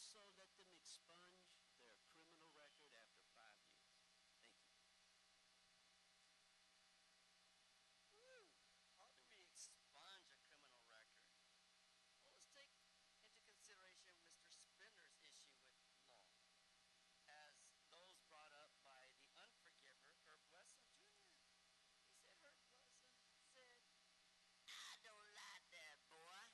also let them expunge their criminal record after 5 years. Thank you. Woo! How do we expunge a criminal record? Well, let's take into consideration Mr. Spindler's issue with law, as those brought up by the unforgiver, Herb Wesson Jr. He said Herb Wesson said, I don't like that boy.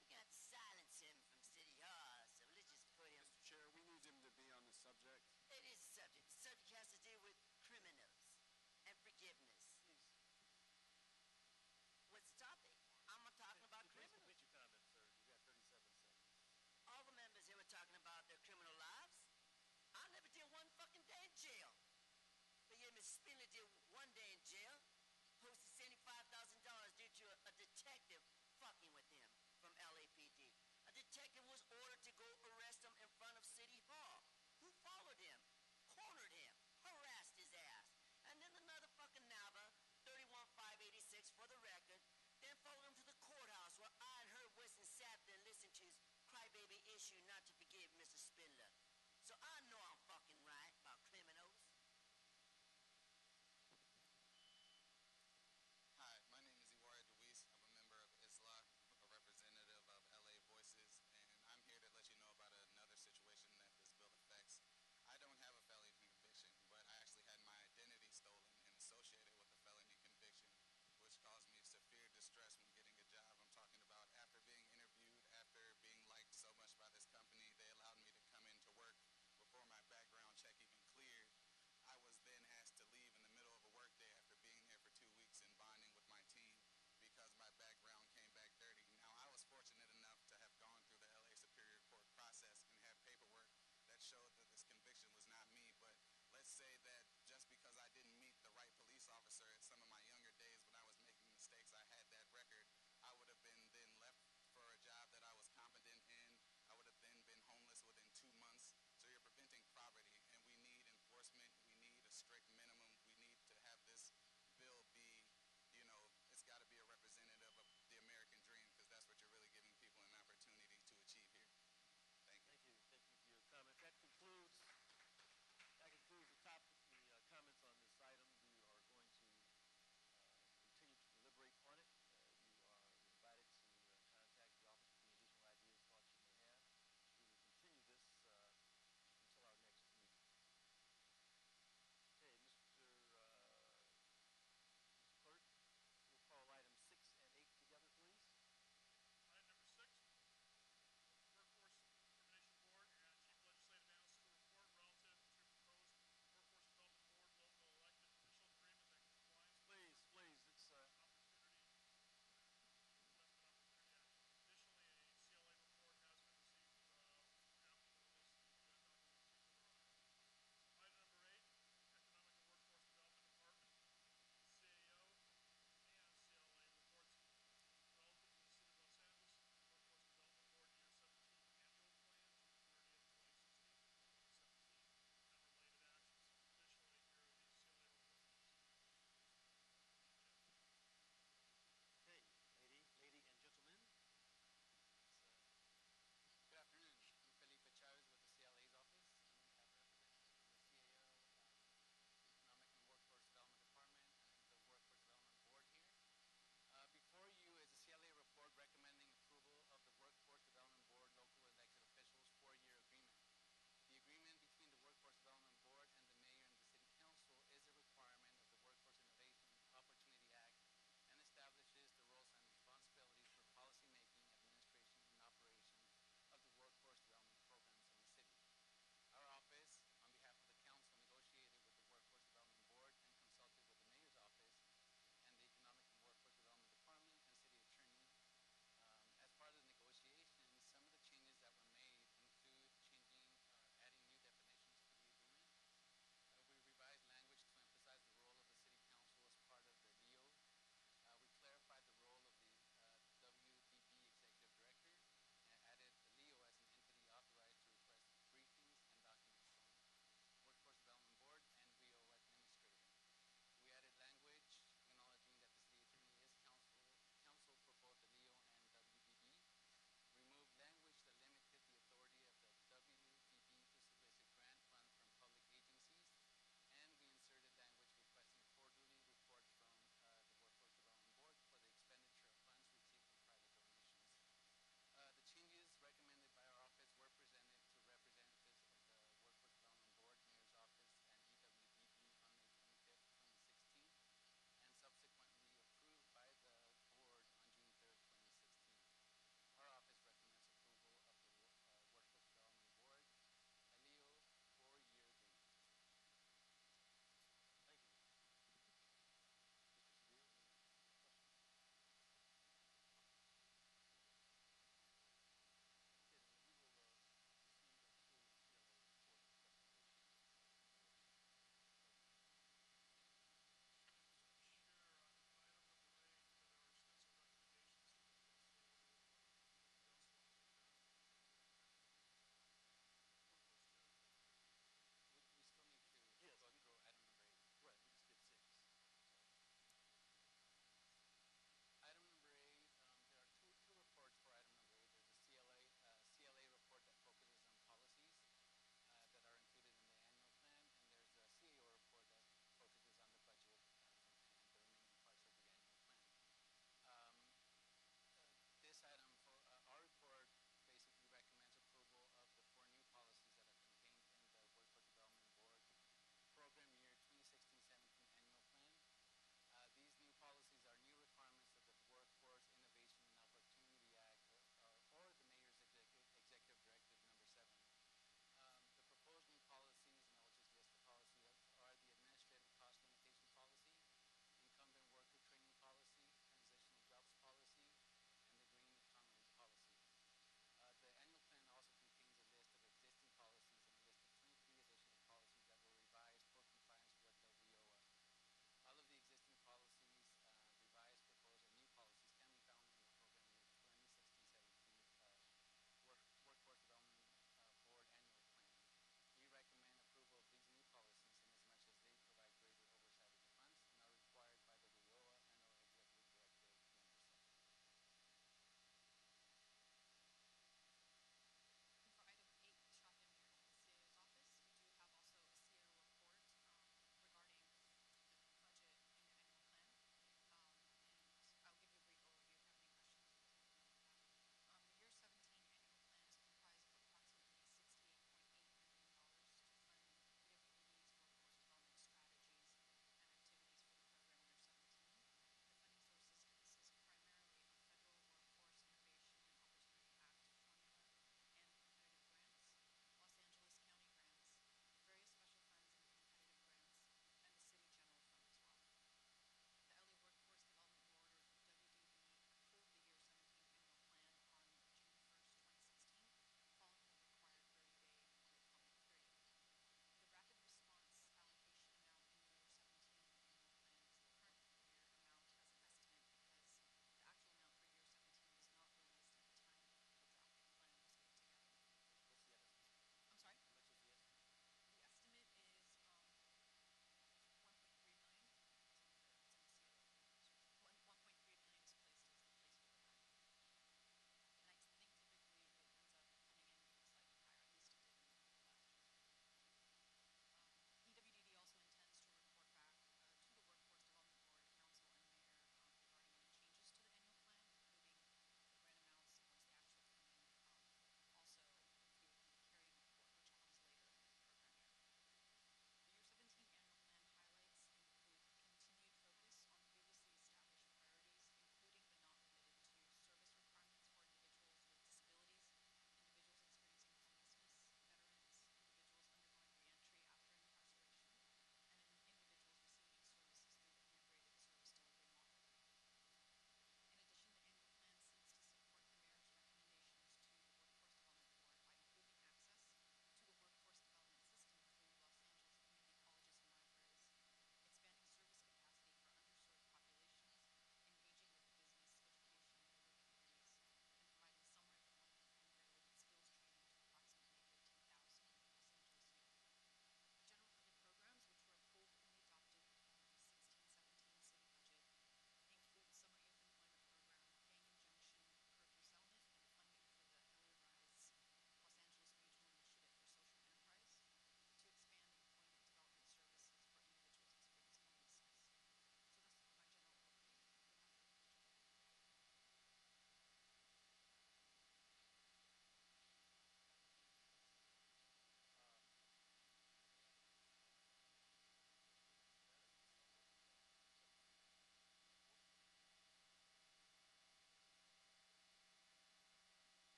We got to silence him from City Hall, so let's just put him... Mr. Chair, we need him to be on the subject. It is a subject. The subject has to do with criminals and forgiveness. please. What's the topic? I'm not talking about Please criminals. complete your comment, sir. You got 37 seconds. All the members here were talking about their criminal lives. I never did one fucking day in jail. But yeah, Mrs. Spindler did 1 day in jail. Posted $75,000 due to a detective fucking with him from LAPD. A detective was ordered to go arrest him in front of City Hall. Who followed him, cornered him, harassed his ass. And then another fucking Nava, 31586 for the record, then followed him to the courthouse where I and Herb Wesson sat there and listened to his crybaby issue not to forgive Mr. Spindler. So I know I'm fucking right about criminals.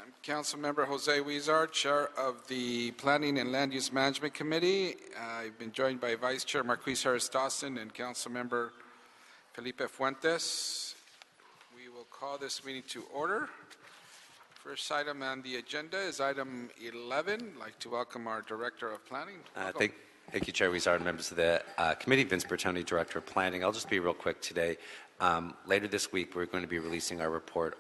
I'm Councilmember Jose Huizar, Chair of the Planning and Land Use Management Committee. I've been joined by Vice Chair Marquis Harris Dawson and Councilmember Felipe Fuentes. We will call this meeting to order. First item on the agenda is item 11. I'd like to welcome our Director of Planning. Thank you, Chair Huizar, and members of the committee. Vince Bertoni, Director of Planning. I'll just be real quick today. Later this week, we're going to be releasing our report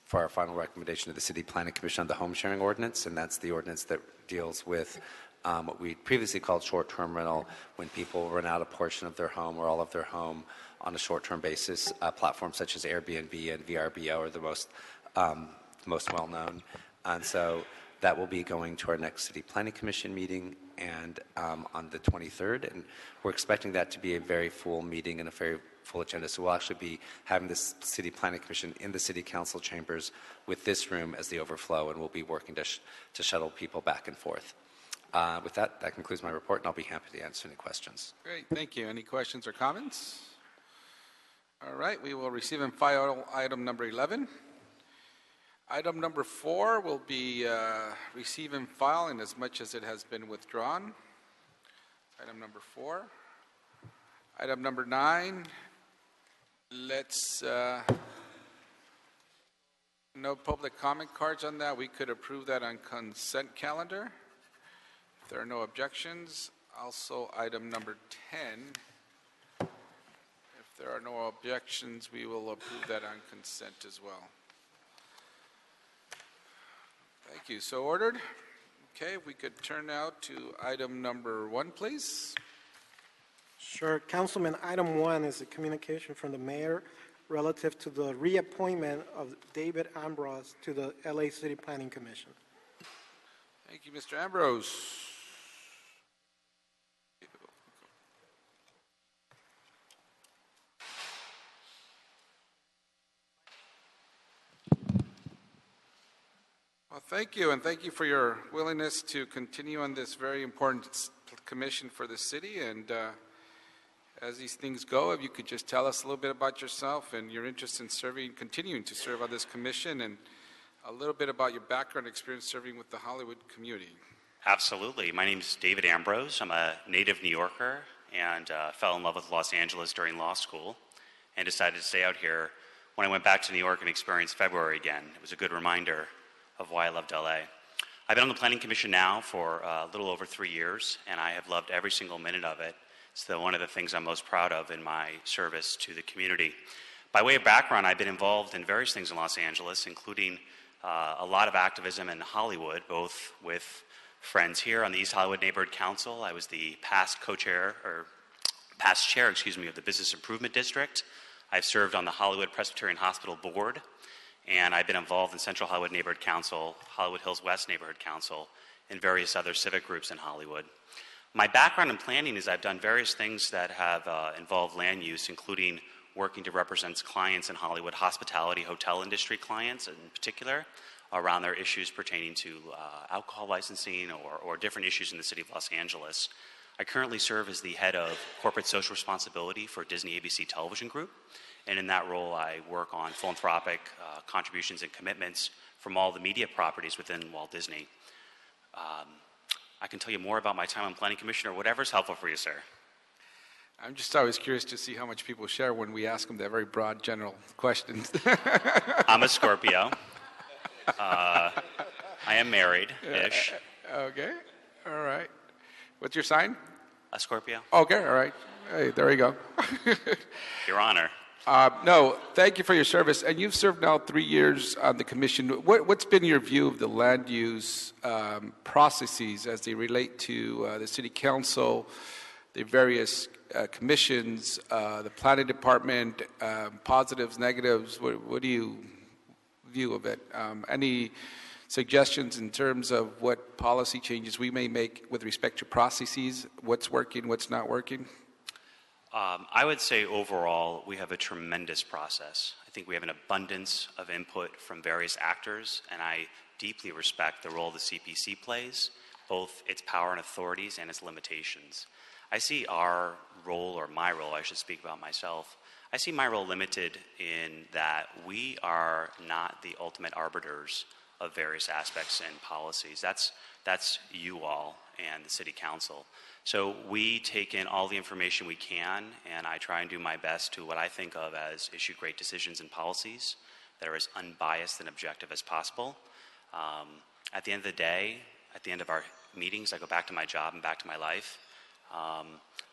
for our final recommendation to the City Planning Commission on the home sharing ordinance, and that's the ordinance that deals with what we previously called short-term rental, when people rent out a portion of their home or all of their home on a short-term basis. Platforms such as Airbnb and VRBO are the most well-known, and so that will be going to our next City Planning Commission meeting and on the 23rd, and we're expecting that to be a very full meeting and a very full agenda. So we'll actually be having this City Planning Commission in the City Council chambers with this room as the overflow, and we'll be working to shuttle people back and forth. With that concludes my report, and I'll be happy to answer any questions. Great, thank you. Any questions or comments? All right, we will receive and file item number 11. Item number 4 will be receive and file in as much as it has been withdrawn. Item number 4. Item number 9. No public comment cards on that. We could approve that on consent calendar. If there are no objections. Also, item number 10. If there are no objections, we will approve that on consent as well. Thank you. So ordered. Okay, if we could turn now to item number 1, please. Sure. Councilman, item 1 is a communication from the mayor relative to the reappointment of David Ambrose to the LA City Planning Commission. Thank you, Mr. Ambrose. Well, thank you, and thank you for your willingness to continue on this very important commission for the city. And as these things go, if you could just tell us a little bit about yourself and your interest in continuing to serve on this commission, and a little bit about your background experience serving with the Hollywood community. Absolutely. My name is David Ambrose. I'm a native New Yorker and fell in love with Los Angeles during law school and decided to stay out here. When I went back to New York and experienced February again, it was a good reminder of why I loved LA. I've been on the Planning Commission now for a little over 3 years, and I have loved every single minute of it. It's one of the things I'm most proud of in my service to the community. By way of background, I've been involved in various things in Los Angeles, including a lot of activism in Hollywood, both with friends here on the East Hollywood Neighborhood Council. I was the past chair of the Business Improvement District. I've served on the Hollywood Presbyterian Hospital Board, and I've been involved in Central Hollywood Neighborhood Council, Hollywood Hills West Neighborhood Council, and various other civic groups in Hollywood. My background in planning is I've done various things that have involved land use, including working to represent clients in Hollywood, hospitality, hotel industry clients in particular, around their issues pertaining to alcohol licensing or different issues in the city of Los Angeles. I currently serve as the head of corporate social responsibility for Disney ABC Television Group, and in that role I work on philanthropic contributions and commitments from all the media properties within Walt Disney. I can tell you more about my time on Planning Commission or whatever's helpful for you, sir. I'm just always curious to see how much people share when we ask them that very broad, general questions. I'm a Scorpio. I am married-ish. Okay, all right. What's your sign? A Scorpio. Okay, all right. Hey, there you go. Your Honor. No, thank you for your service. And you've served now 3 years on the commission. What's been your view of the land use processes as they relate to the city council, the various commissions, the planning department, positives, negatives? What do you view of it? Any suggestions in terms of what policy changes we may make with respect to processes? What's working, what's not working? I would say overall we have a tremendous process. I think we have an abundance of input from various actors, and I deeply respect the role the CPC plays, both its power and authorities and its limitations. I see our role, or my role, I should speak about myself, I see my role limited in that we are not the ultimate arbiters of various aspects and policies. That's you all and the City Council. So we take in all the information we can, and I try and do my best to what I think of as issue great decisions and policies that are as unbiased and objective as possible. At the end of the day, at the end of our meetings, I go back to my job and back to my life.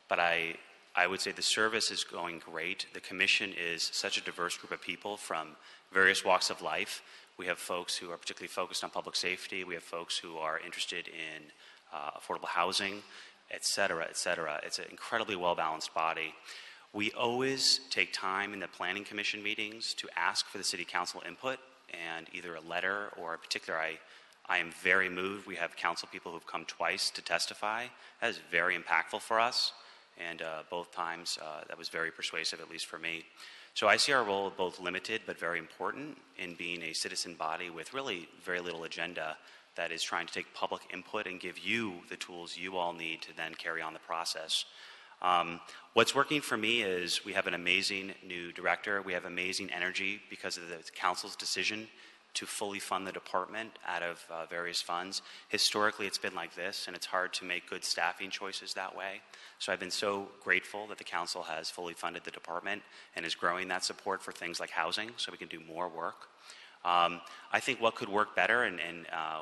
But I would say the service is going great. The commission is such a diverse group of people from various walks of life. We have folks who are particularly focused on public safety. We have folks who are interested in affordable housing, et cetera, et cetera. It's an incredibly well-balanced body. We always take time in the planning commission meetings to ask for the city council input, and either a letter or in particular, I am very moved. We have council people who've come twice to testify. That is very impactful for us, and both times that was very persuasive, at least for me. So I see our role both limited but very important in being a citizen body with really very little agenda that is trying to take public input and give you the tools you all need to then carry on the process. What's working for me is we have an amazing new director. We have amazing energy because of the council's decision to fully fund the department out of various funds. Historically, it's been like this, and it's hard to make good staffing choices that way. So I've been so grateful that the council has fully funded the department and is growing that support for things like housing so we can do more work. I think what could work better, and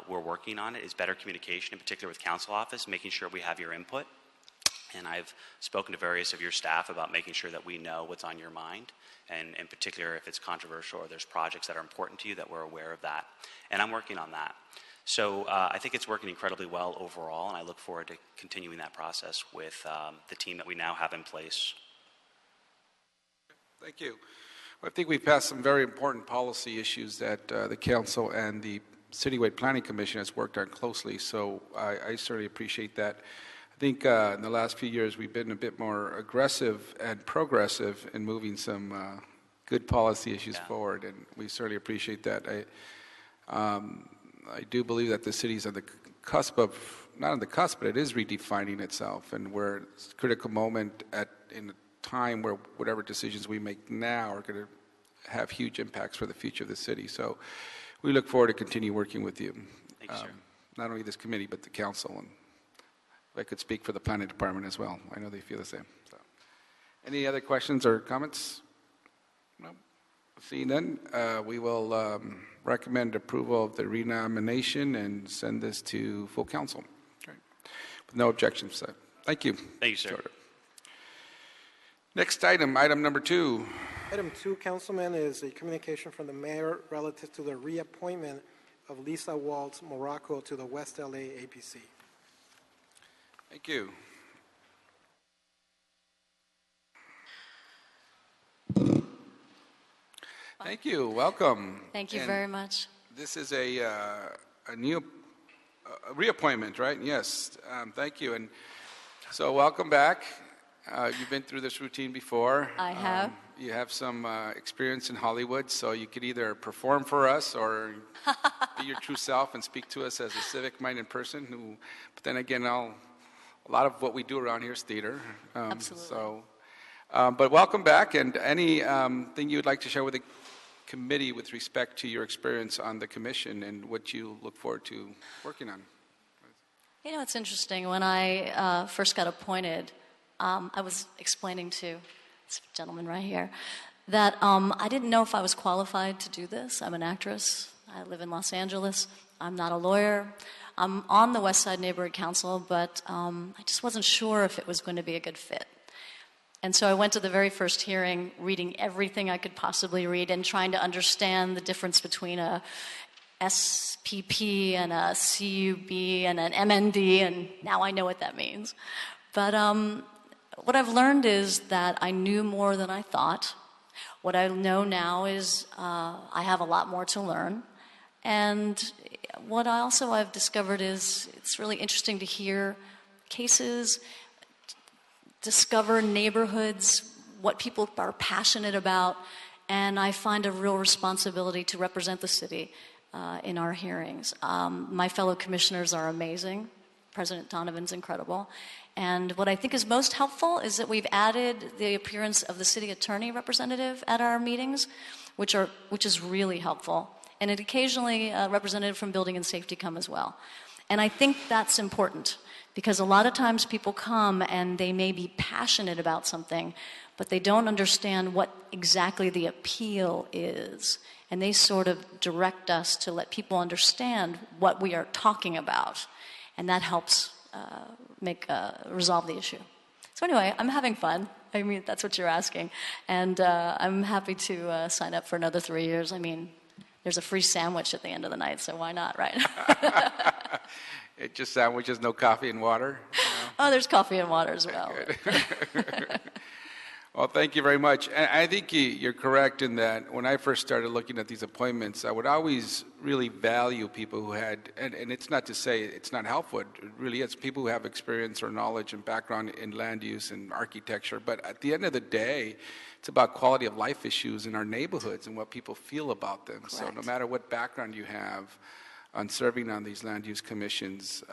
we're working on it, is better communication, in particular with council office, making sure we have your input. And I've spoken to various of your staff about making sure that we know what's on your mind, and in particular if it's controversial or there's projects that are important to you, that we're aware of that. And I'm working on that. So I think it's working incredibly well overall, and I look forward to continuing that process with the team that we now have in place. Thank you. I think we've passed some very important policy issues that the council and the Citywide Planning Commission has worked on closely, so I certainly appreciate that. I think in the last few years we've been a bit more aggressive and progressive in moving some good policy issues forward, and we certainly appreciate that. I do believe that the city's on the cusp of, not on the cusp, but it is redefining itself, and we're at a critical moment in a time where whatever decisions we make now are going to have huge impacts for the future of the city. So we look forward to continue working with you. Thank you, sir. Not only this committee, but the council, and I could speak for the planning department as well. I know they feel the same. So, any other questions or comments? No. Seeing none, we will recommend approval of the renomination and send this to full council. Right. With no objections. Thank you. Thank you, sir. Next item number 2. Item 2, Councilman, is a communication from the mayor relative to the reappointment of Lisa Waltz Morocco to the West LA APC. Thank you. Thank you. Welcome. Thank you very much. This is a new reappointment, right? Yes. Thank you. And so welcome back. You've been through this routine before. I have. You have some experience in Hollywood, so you could either perform for us or be your true self and speak to us as a civic-minded person. But then again, a lot of what we do around here is theater. Absolutely. So, but welcome back, and any thing you would like to share with the committee with respect to your experience on the commission and what you look forward to working on? You know, it's interesting. When I first got appointed, I was explaining to this gentleman right here that I didn't know if I was qualified to do this. I'm an actress. I live in Los Angeles. I'm not a lawyer. I'm on the West Side Neighborhood Council, but I just wasn't sure if it was going to be a good fit. And so I went to the very first hearing, reading everything I could possibly read and trying to understand the difference between a SPP and a CUB and an MND, and now I know what that means. But what I've learned is that I knew more than I thought. What I know now is I have a lot more to learn. And what I've discovered is it's really interesting to hear cases, discover neighborhoods, what people are passionate about, and I find a real responsibility to represent the city in our hearings. My fellow commissioners are amazing, President Donovan's incredible. And what I think is most helpful is that we've added the appearance of the city attorney representative at our meetings, which is really helpful. And it occasionally a representative from building and safety come as well. And I think that's important because a lot of times people come and they may be passionate about something, but they don't understand what exactly the appeal is. And they sort of direct us to let people understand what we are talking about. And that helps resolve the issue. So anyway, I'm having fun. I mean, that's what you're asking. And I'm happy to sign up for another 3 years. I mean, there's a free sandwich at the end of the night, so why not, right? It just sandwiches, no coffee and water? Oh, there's coffee and water as well. Well, thank you very much. And I think you're correct in that when I first started looking at these appointments, I would always really value people who had, and it's not to say it's not helpful, it really is, people who have experience or knowledge and background in land use and architecture. But at the end of the day, it's about quality of life issues in our neighborhoods and what people feel about them. Correct. So no matter what background you have on serving on these land use commissions,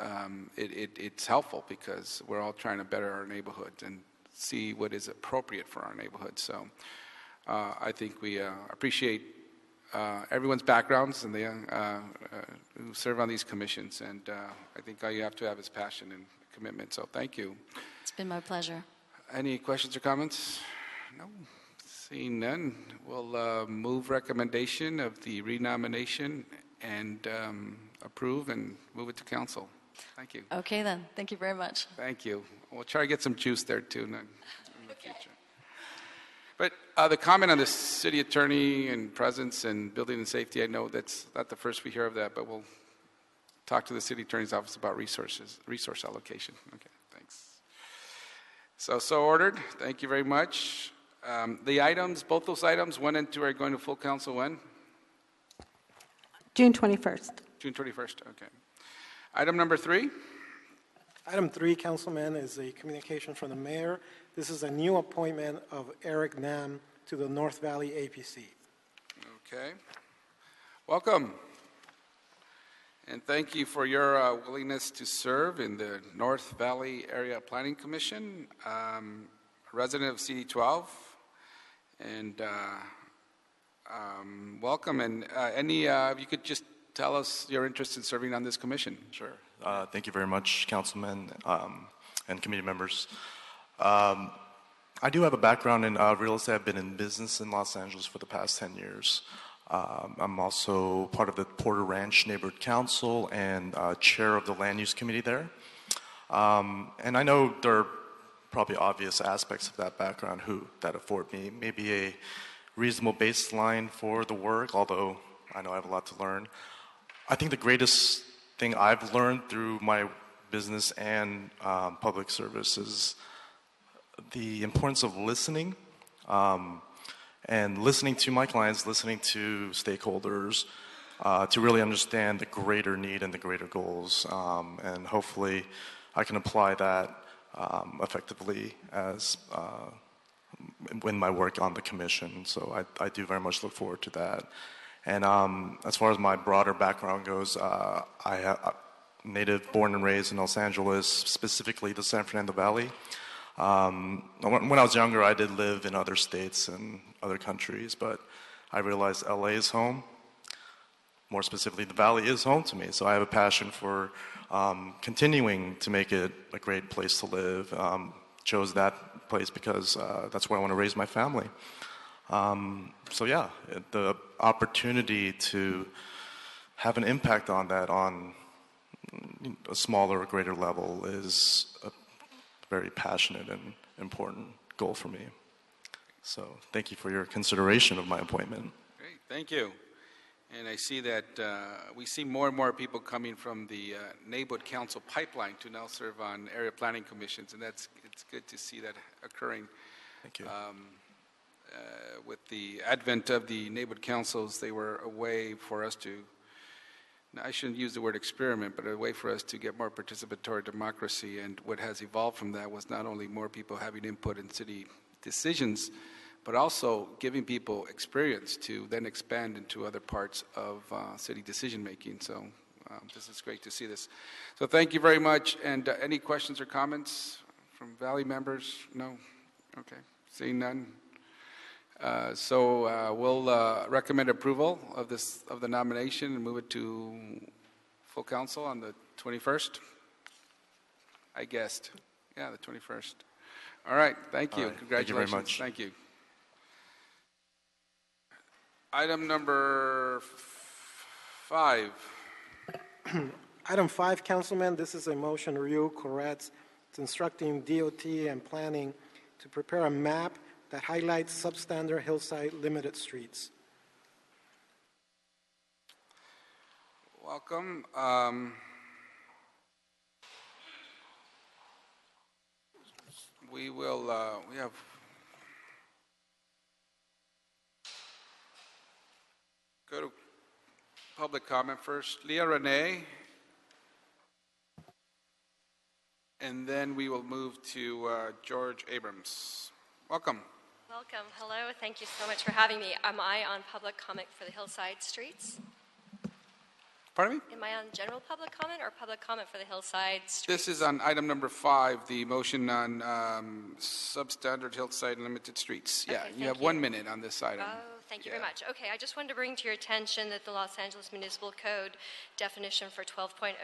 it's helpful because we're all trying to better our neighborhoods and see what is appropriate for our neighborhood. So I think we appreciate everyone's backgrounds and they who serve on these commissions. And I think all you have to have is passion and commitment. So thank you. It's been my pleasure. Any questions or comments? No. Seeing none, we'll move recommendation of the renomination and approve and move it to council. Thank you. Okay then. Thank you very much. Thank you. We'll try to get some juice there too in the future. But the comment on the city attorney and presence and building and safety, I know that's not the first we hear of that, but we'll talk to the city attorney's office about resource allocation. Okay, thanks. So ordered. Thank you very much. The items, both those items, 1 and 2 are going to full council when? June 21st. June 21st, okay. Item number 3. Item 3, Councilman, is a communication from the mayor. This is a new appointment of Eric Nam to the North Valley APC. Okay. Welcome. And thank you for your willingness to serve in the North Valley Area Planning Commission. A resident of CD12. And welcome. And if you could just tell us your interest in serving on this commission. Sure. Thank you very much, councilmen and committee members. I do have a background in real estate. I've been in business in Los Angeles for the past 10 years. I'm also part of the Porter Ranch Neighborhood Council and chair of the land use committee there. And I know there are probably obvious aspects of that background that afford me maybe a reasonable baseline for the work, although I know I have a lot to learn. I think the greatest thing I've learned through my business and public service is the importance of listening and listening to my clients, listening to stakeholders to really understand the greater need and the greater goals. And hopefully I can apply that effectively as in my work on the commission. So I do very much look forward to that. And as far as my broader background goes, I'm native, born and raised in Los Angeles, specifically the San Fernando Valley. When I was younger, I did live in other states and other countries, but I realized LA is home. More specifically, the Valley is home to me. So I have a passion for continuing to make it a great place to live. Chose that place because that's where I want to raise my family. So yeah, the opportunity to have an impact on that on a smaller or greater level is a very passionate and important goal for me. So thank you for your consideration of my appointment. Great, thank you. And I see that we see more and more people coming from the neighborhood council pipeline to now serve on area planning commissions, and it's good to see that occurring. Thank you. With the advent of the neighborhood councils, they were a way for us to, I shouldn't use the word experiment, but a way for us to get more participatory democracy. And what has evolved from that was not only more people having input in city decisions, but also giving people experience to then expand into other parts of city decision making. So This is great to see this. So thank you very much. And any questions or comments from Valley members? No? Okay. Seeing none. So we'll recommend approval of the nomination and move it to full council on the 21st. I guessed. Yeah, the 21st. All right. Thank you. All right. Congratulations. Thank you very much. Thank you. Item number 5. Item 5, Councilman, this is a motion review, corrects. It's instructing DOT and planning to prepare a map that highlights substandard hillside limited streets. Welcome. We have go to public comment first. Leah Renee. And then we will move to George Abrams. Welcome. Welcome. Hello. Thank you so much for having me. Am I on public comment for the hillside streets? Pardon me? Am I on general public comment or public comment for the hillside streets? This is on item number 5, the motion on substandard hillside limited streets. Yeah, Okay, you have thank 1 you. minute on this item. Oh, thank you very much. Okay, I just wanted to bring to your attention that the Los Angeles Municipal Code definition for 12.03,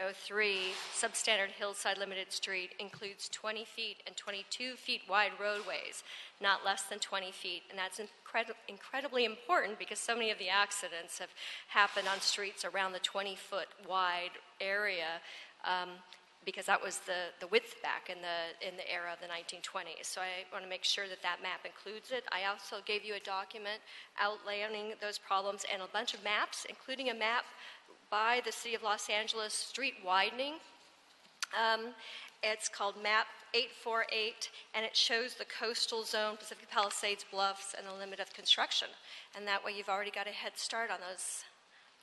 substandard hillside limited street includes 20 feet and 22 feet wide roadways, not less than 20 feet. And that's incredibly important because so many of the accidents have happened on streets around the 20-foot wide area. Because that was the width back in the era of the 1920s. So I want to make sure that that map includes it. I also gave you a document outlining those problems and a bunch of maps, including a map by the City of Los Angeles street widening. It's called Map 848, and it shows the coastal zone, Pacific Palisades, Bluffs, and the limit of construction. And that way you've already got a head start on those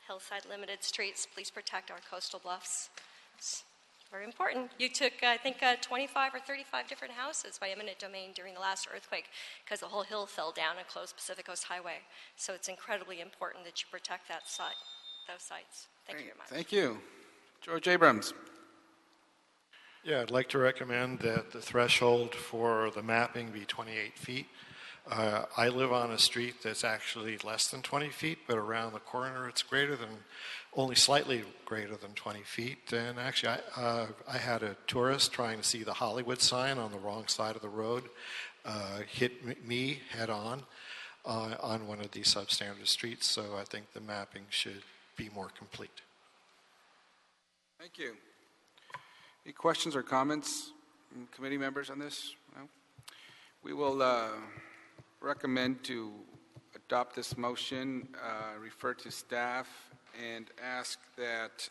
hillside limited streets. Please protect our coastal bluffs. It's very important. You took, I think, 25 or 35 different houses by eminent domain during the last earthquake because the whole hill fell down and closed Pacific Coast Highway. So it's incredibly important that you protect that site, those sites. Thank you very much. Thank you. George Abrams. Yeah, I'd like to recommend that the threshold for the mapping be 28 feet. I live on a street that's actually less than 20 feet, but around the corner it's only slightly greater than 20 feet. And actually, I had a tourist trying to see the Hollywood sign on the wrong side of the road hit me head on one of these substandard streets. So I think the mapping should be more complete. Thank you. Any questions or comments from committee members on this? No? We will recommend to adopt this motion, refer to staff, and ask that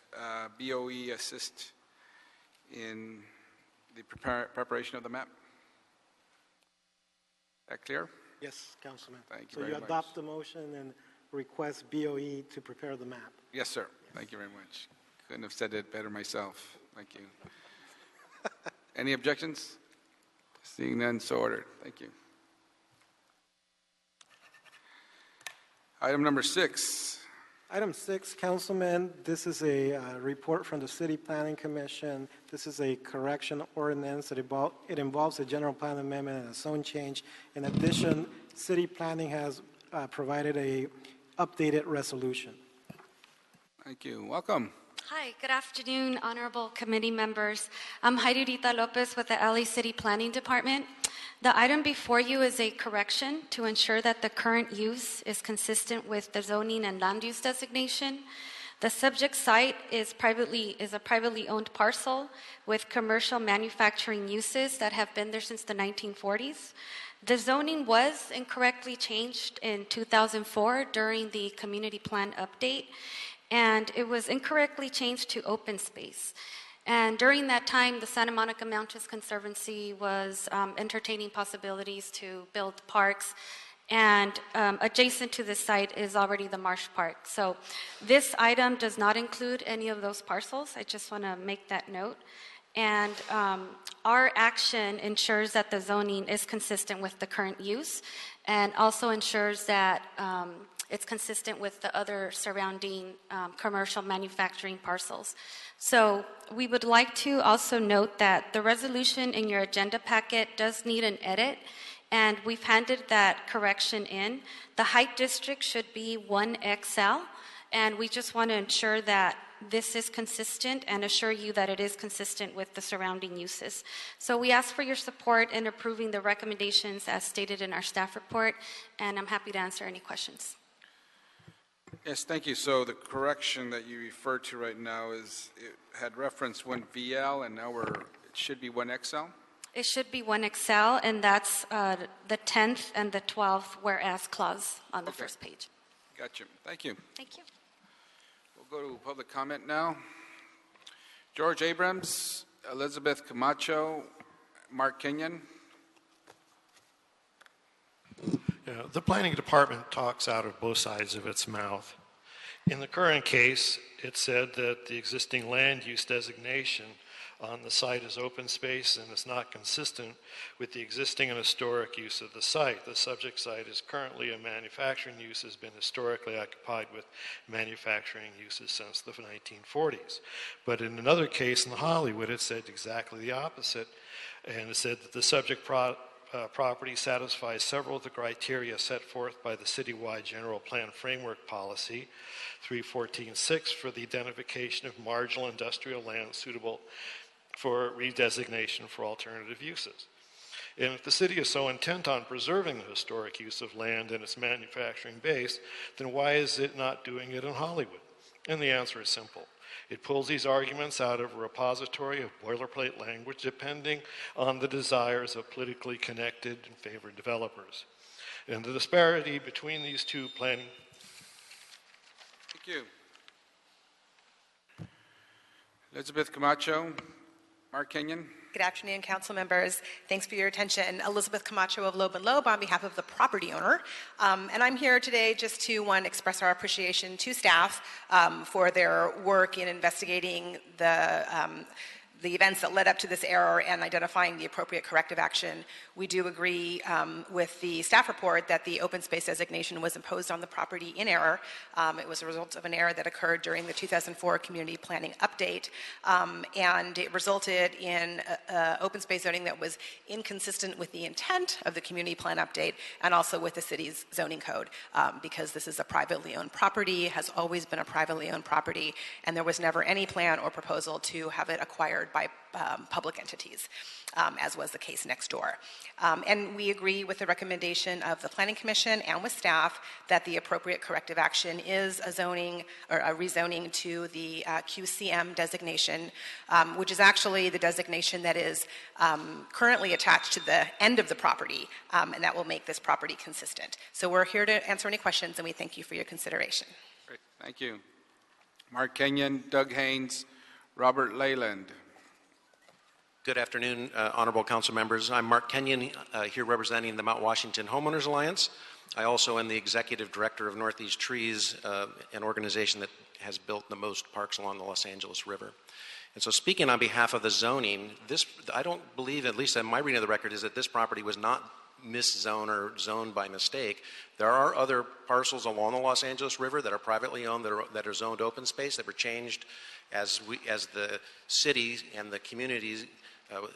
BOE assist in the preparation of the map. That clear? Yes, Councilman. Thank you so very you much. adopt the motion and request BOE to prepare the map. Yes, sir. Thank you very much. Couldn't have said it better myself. Thank you. Any objections? Seeing none, so ordered. Thank you. Item number 6. Item 6, Councilman, this is a report from the City Planning Commission. This is a correction ordinance. It involves a general plan amendment and a zone change. In addition, City Planning has provided a updated resolution. Thank you. Welcome. Hi, good afternoon, honorable committee members. I'm Heidi Rita Lopez with the LA City Planning Department. The item before you is a correction to ensure that the current use is consistent with the zoning and land use designation. The subject site is a privately owned parcel with commercial manufacturing uses that have been there since the 1940s. The zoning was incorrectly changed in 2004 during the community plan update, and it was incorrectly changed to open space. And during that time, the Santa Monica Mountains Conservancy was entertaining possibilities to build parks, and adjacent to this site is already the Marsh Park. So this item does not include any of those parcels. I just want to make that note. And our action ensures that the zoning is consistent with the current use, and also ensures that it's consistent with the other surrounding commercial manufacturing parcels. So we would like to also note that the resolution in your agenda packet does need an edit, and we've handed that correction in. The height district should be 1XL, and we just want to ensure that this is consistent and assure you that it is consistent with the surrounding uses. So we ask for your support in approving the recommendations as stated in our staff report, and I'm happy to answer any questions. Yes, thank you. So the correction that you referred to right now is, it had referenced 1VL, and now it should be 1XL? It should be 1XL, and that's the 10th and the 12th whereas clause on the first page. Gotcha. Thank you. Thank you. We'll go to public comment now. George Abrams, Elizabeth Camacho, Mark Kenyon. Yeah, the planning department talks out of both sides of its mouth. In the current case, it said that the existing land use designation on the site is open space and is not consistent with the existing and historic use of the site. The subject site is currently a manufacturing use, has been historically occupied with manufacturing uses since the 1940s. But in another case in Hollywood, it said exactly the opposite, and it said that the subject property satisfies several of the criteria set forth by the citywide general plan framework policy 314.6 for the identification of marginal industrial land suitable for redesignation for alternative uses. And if the city is so intent on preserving the historic use of land and its manufacturing base, then why is it not doing it in Hollywood? And the answer is simple. It pulls these arguments out of a repository of boilerplate language depending on the desires of politically connected and favored developers. And the disparity between these two planning... Thank you. Elizabeth Camacho, Mark Kenyon. Good afternoon, council members. Thanks for your attention. Elizabeth Camacho of Loeb & Loeb on behalf of the property owner. And I'm here today just to, one, express our appreciation to staff for their work in investigating the events that led up to this error and identifying the appropriate corrective action. We do agree with the staff report that the open space designation was imposed on the property in error. It was a result of an error that occurred during the 2004 community planning update, and it resulted in open space zoning that was inconsistent with the intent of the community plan update and also with the city's zoning code, because this is a privately owned property, has always been a privately owned property, and there was never any plan or proposal to have it acquired by public entities, as was the case next door. And we agree with the recommendation of the Planning Commission and with staff that the appropriate corrective action is a zoning or a rezoning to the QCM designation, which is actually the designation that is currently attached to the end of the property, and that will make this property consistent. So we're here to answer any questions, and we thank you for your consideration. Great, thank you. Mark Kenyon, Doug Haynes, Robert Leyland. Good afternoon, honorable council members. I'm Mark Kenyon, here representing the Mount Washington Homeowners Alliance. I also am the executive director of Northeast Trees, an organization that has built the most parks along the Los Angeles River. And so speaking on behalf of the zoning, I don't believe, at least in my reading of the record, is that this property was not miszoned or zoned by mistake. There are other parcels along the Los Angeles River that are privately owned that are zoned open space that were changed as the city and the communities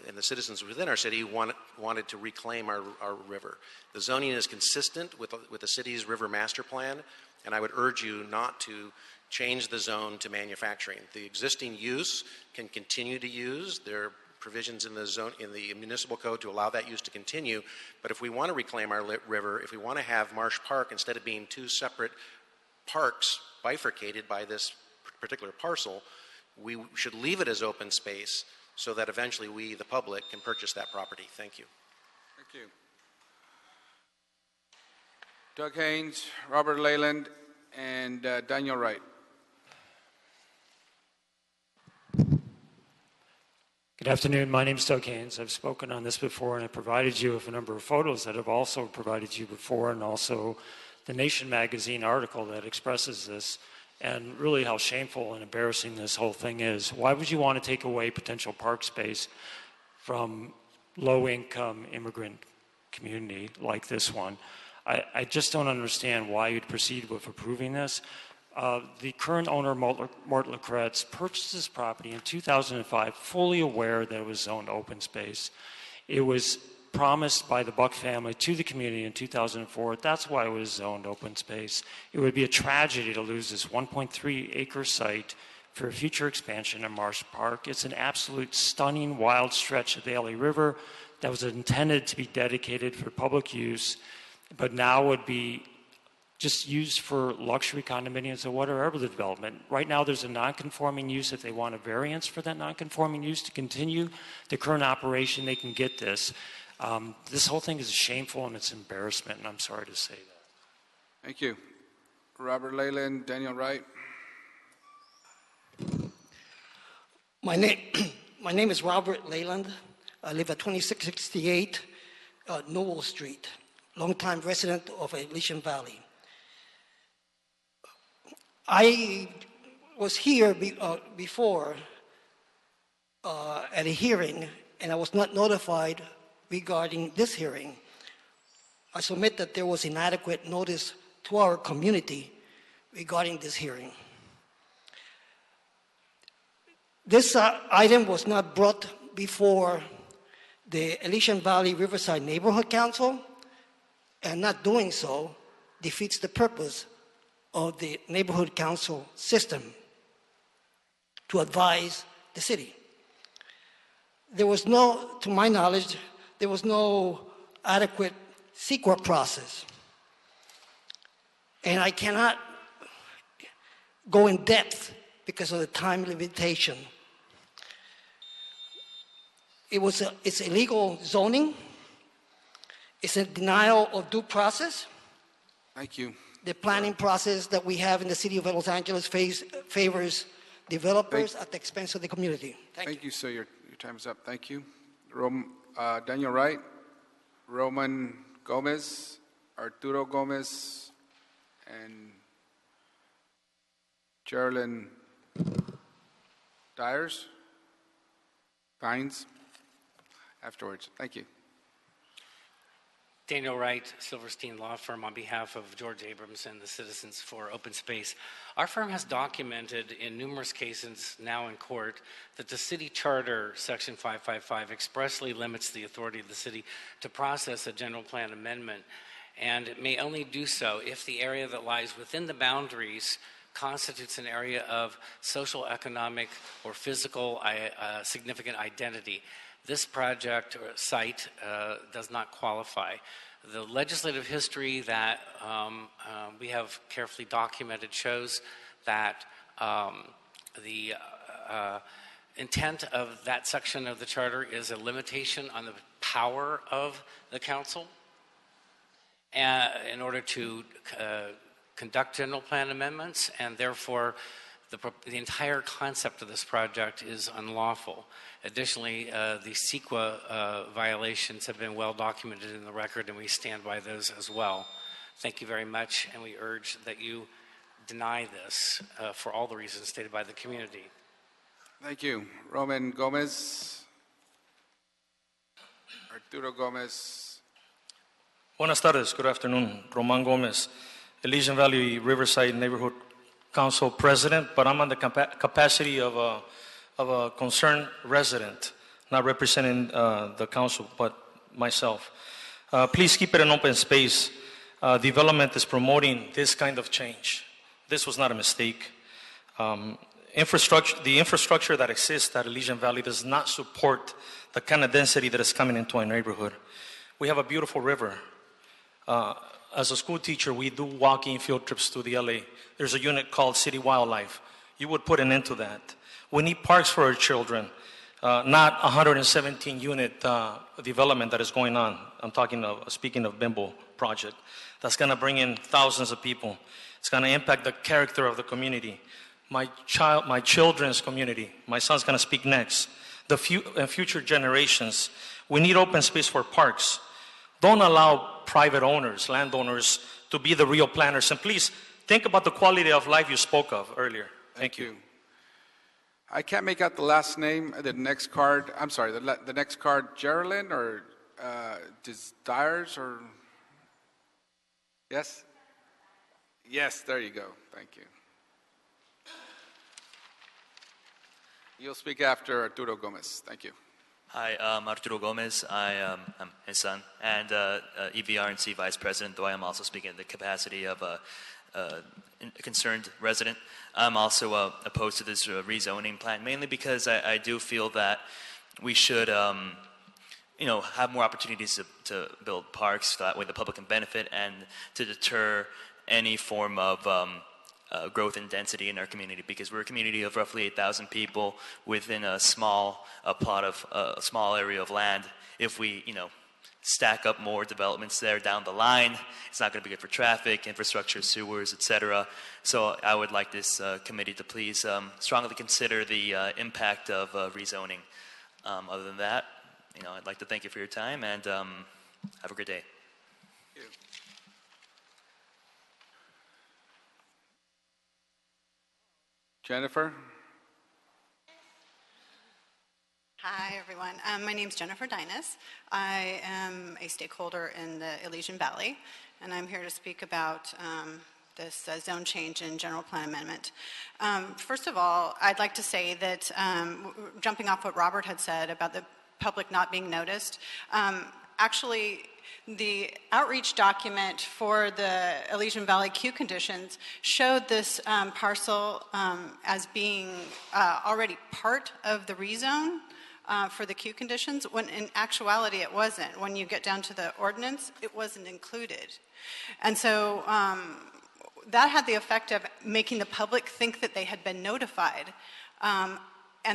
and the citizens within our city wanted to reclaim our river. The zoning is consistent with the city's river master plan, and I would urge you not to change the zone to manufacturing. The existing use can continue to use. There are provisions in the municipal code to allow that use to continue, but if we want to reclaim our river, if we want to have Marsh Park, instead of being two separate parks bifurcated by this particular parcel, we should leave it as open space so that eventually we, the public, can purchase that property. Thank you. Thank you. Doug Haynes, Robert Leyland, and Daniel Wright. Good afternoon. My name is Doug Haynes. I've spoken on this before, and I provided you with a number of photos that I've also provided you before, and also the Nation magazine article that expresses this, and really how shameful and embarrassing this whole thing is. Why would you want to take away potential park space from low-income immigrant community like this one? I just don't understand why you'd proceed with approving this. The current owner, Mort Lacretz, purchased this property in 2005, fully aware that it was zoned open space. It was promised by the Buck family to the community in 2004. That's why it was zoned open space. It would be a tragedy to lose this 1.3-acre site for a future expansion in Marsh Park. It's an absolute stunning wild stretch of the LA River that was intended to be dedicated for public use, but now would be just used for luxury condominiums or whatever the development. Right now there's a non-conforming use. If they want a variance for that non-conforming use to continue the current operation, they can get this. This whole thing is shameful and it's embarrassment, and I'm sorry to say that. Thank you. Robert Leyland, Daniel Wright. My name is Robert Leyland. I live at 2668 Newell Street, longtime resident of Elysian Valley. I was here before at a hearing, and I was not notified regarding this hearing. I submit that there was inadequate notice to our community regarding this hearing. This item was not brought before the Elysian Valley Riverside Neighborhood Council, and not doing so defeats the purpose of the neighborhood council system to advise the city. There was no, to my knowledge, there was no adequate CEQA process. And I cannot go in depth because of the time limitation. It's illegal zoning. It's a denial of due process. Thank you. The planning process that we have in the city of Los Angeles favors developers at the expense of the community. Thank you, sir. Your time is up. Thank you. Daniel Wright, Roman Gomez, Arturo Gomez, and Geraldine Dines afterwards. Thank you. Daniel Wright, Silverstein Law Firm, on behalf of George Abrams and the Citizens for Open Space. Our firm has documented in numerous cases now in court that the city charter, section 555, expressly limits the authority of the city to process a general plan amendment, and it may only do so if the area that lies within the boundaries constitutes an area of social, economic, or physical significant identity. This project or site does not qualify. The legislative history that we have carefully documented shows that the intent of that section of the charter is a limitation on the power of the council in order to conduct general plan amendments, and therefore the entire concept of this project is unlawful. Additionally, the CEQA violations have been well documented in the record, and we stand by those as well. Thank you very much, and we urge that you deny this for all the reasons stated by the community. Thank you. Roman Gomez, Arturo Gomez. Buenas tardes. Good afternoon. Roman Gomez, Elysian Valley Riverside Neighborhood Council President, but I'm on the capacity of a concerned resident, not representing the council, but myself. Please keep it an open space. Development is promoting this kind of change. This was not a mistake. The infrastructure that exists at Elysian Valley does not support the kind of density that is coming into our neighborhood. We have a beautiful river. As a school teacher, we do walking field trips to the LA. There's a unit called City Wildlife. You would put an end to that. We need parks for our children, not 117 unit development that is going on. I'm speaking of Bimbo project. That's gonna bring in thousands of people. It's gonna impact the character of the community. My children's community. My son's gonna speak next. And future generations. We need open space for parks. Don't allow private owners, landowners, to be the real planners. And please, think about the quality of life you spoke of earlier. Thank you. I can't make out the last name. The next card, I'm sorry, the next card, Geraldine or Dyers or? Yes? Yes, there you go. Thank you. You'll speak after Arturo Gomez. Thank you. Hi, I'm Arturo Gomez. I'm his son and EVRNC Vice President, though I am also speaking in the capacity of a concerned resident. I'm also opposed to this rezoning plan, mainly because I do feel that we should have more opportunities to build parks, so that way the public can benefit, and to deter any form of growth and density in our community, because we're a community of roughly 8,000 people within a small small area of land. If we, stack up more developments there down the line, it's not going to be good for traffic, infrastructure, sewers, etc. So I would like this committee to please strongly consider the impact of rezoning. Other than that, I'd like to thank you for your time, and have a great day. Jennifer? Hi, everyone. My name is Jennifer Dynas. I am a stakeholder in the Elysian Valley, and I'm here to speak about this zone change and general plan amendment. First of all, I'd like to say that, jumping off what Robert had said about the public not being noticed, actually, the outreach document for the Elysian Valley queue conditions showed this parcel as being already part of the rezone for the queue conditions, when in actuality it wasn't. When you get down to the ordinance, it wasn't included. And so that had the effect of making the public think that they had been notified and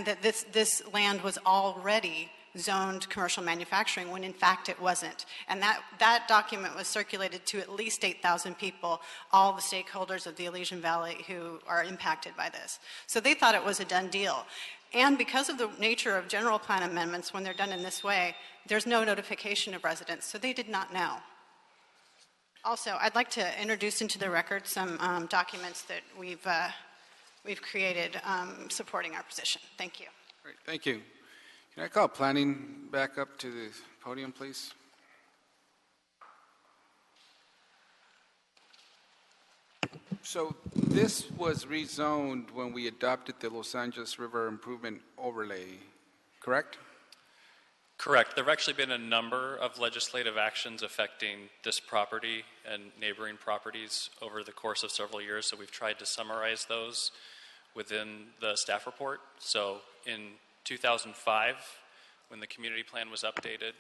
that this land was already zoned commercial manufacturing, when in fact it wasn't. And that document was circulated to at least 8,000 people, all the stakeholders of the Elysian Valley who are impacted by this. So they thought it was a done deal. And because of the nature of general plan amendments, when they're done in this way, there's no notification of residents, so they did not know. Also, I'd like to introduce into the record some documents that we've created supporting our position. Thank you. Great, thank you. Can I call planning back up to the podium, please? So this was rezoned when we adopted the Los Angeles River Improvement Overlay, correct? Correct. There have actually been a number of legislative actions affecting this property and neighboring properties over the course of several years, so we've tried to summarize those within the staff report. So in 2005, when the community plan was updated,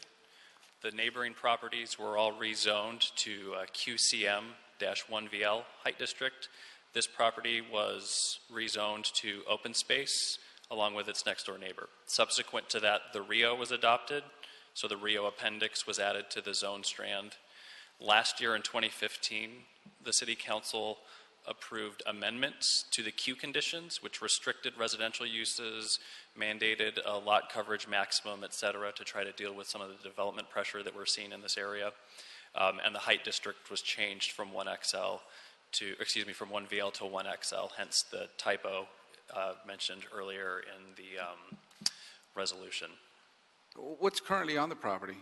the neighboring properties were all rezoned to QCM-1VL height district. This property was rezoned to open space along with its next door neighbor. Subsequent to that, the Rio was adopted, so the Rio appendix was added to the zone strand. Last year in 2015, the City Council approved amendments to the queue conditions, which restricted residential uses, mandated a lot coverage maximum, et cetera, to try to deal with some of the development pressure that we're seeing in this area. And the height district was changed from 1VL to 1XL, hence the typo mentioned earlier in the resolution. What's currently on the property?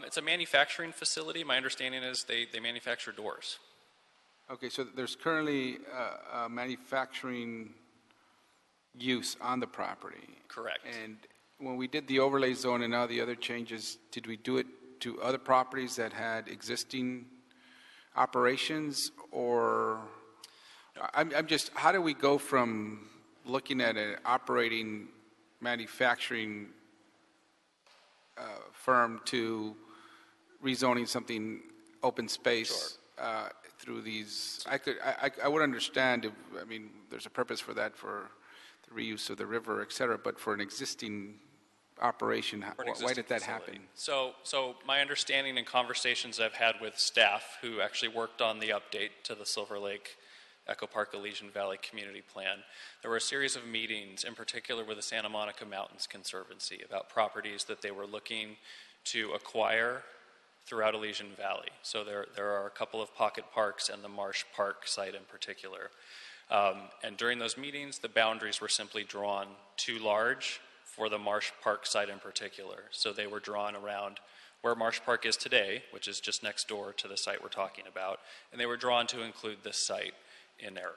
It's a manufacturing facility. My understanding is they manufacture doors. Okay, so there's currently a manufacturing use on the property. Correct. And when we did the overlay zone and now the other changes, did we do it to other properties that had existing operations, or I'm just, how do we go from looking at an operating manufacturing firm to rezoning something open space? Sure. Through these, I would understand if, there's a purpose for that, for the reuse of the river, et cetera, but for an existing operation, why did that happen? So my understanding in conversations I've had with staff who actually worked on the update to the Silver Lake Echo Park Elysian Valley Community Plan, there were a series of meetings, in particular with the Santa Monica Mountains Conservancy, about properties that they were looking to acquire throughout Elysian Valley. So there are a couple of pocket parks and the Marsh Park site in particular. And during those meetings, the boundaries were simply drawn too large for the Marsh Park site in particular. So they were drawn around where Marsh Park is today, which is just next door to the site we're talking about, and they were drawn to include this site in error.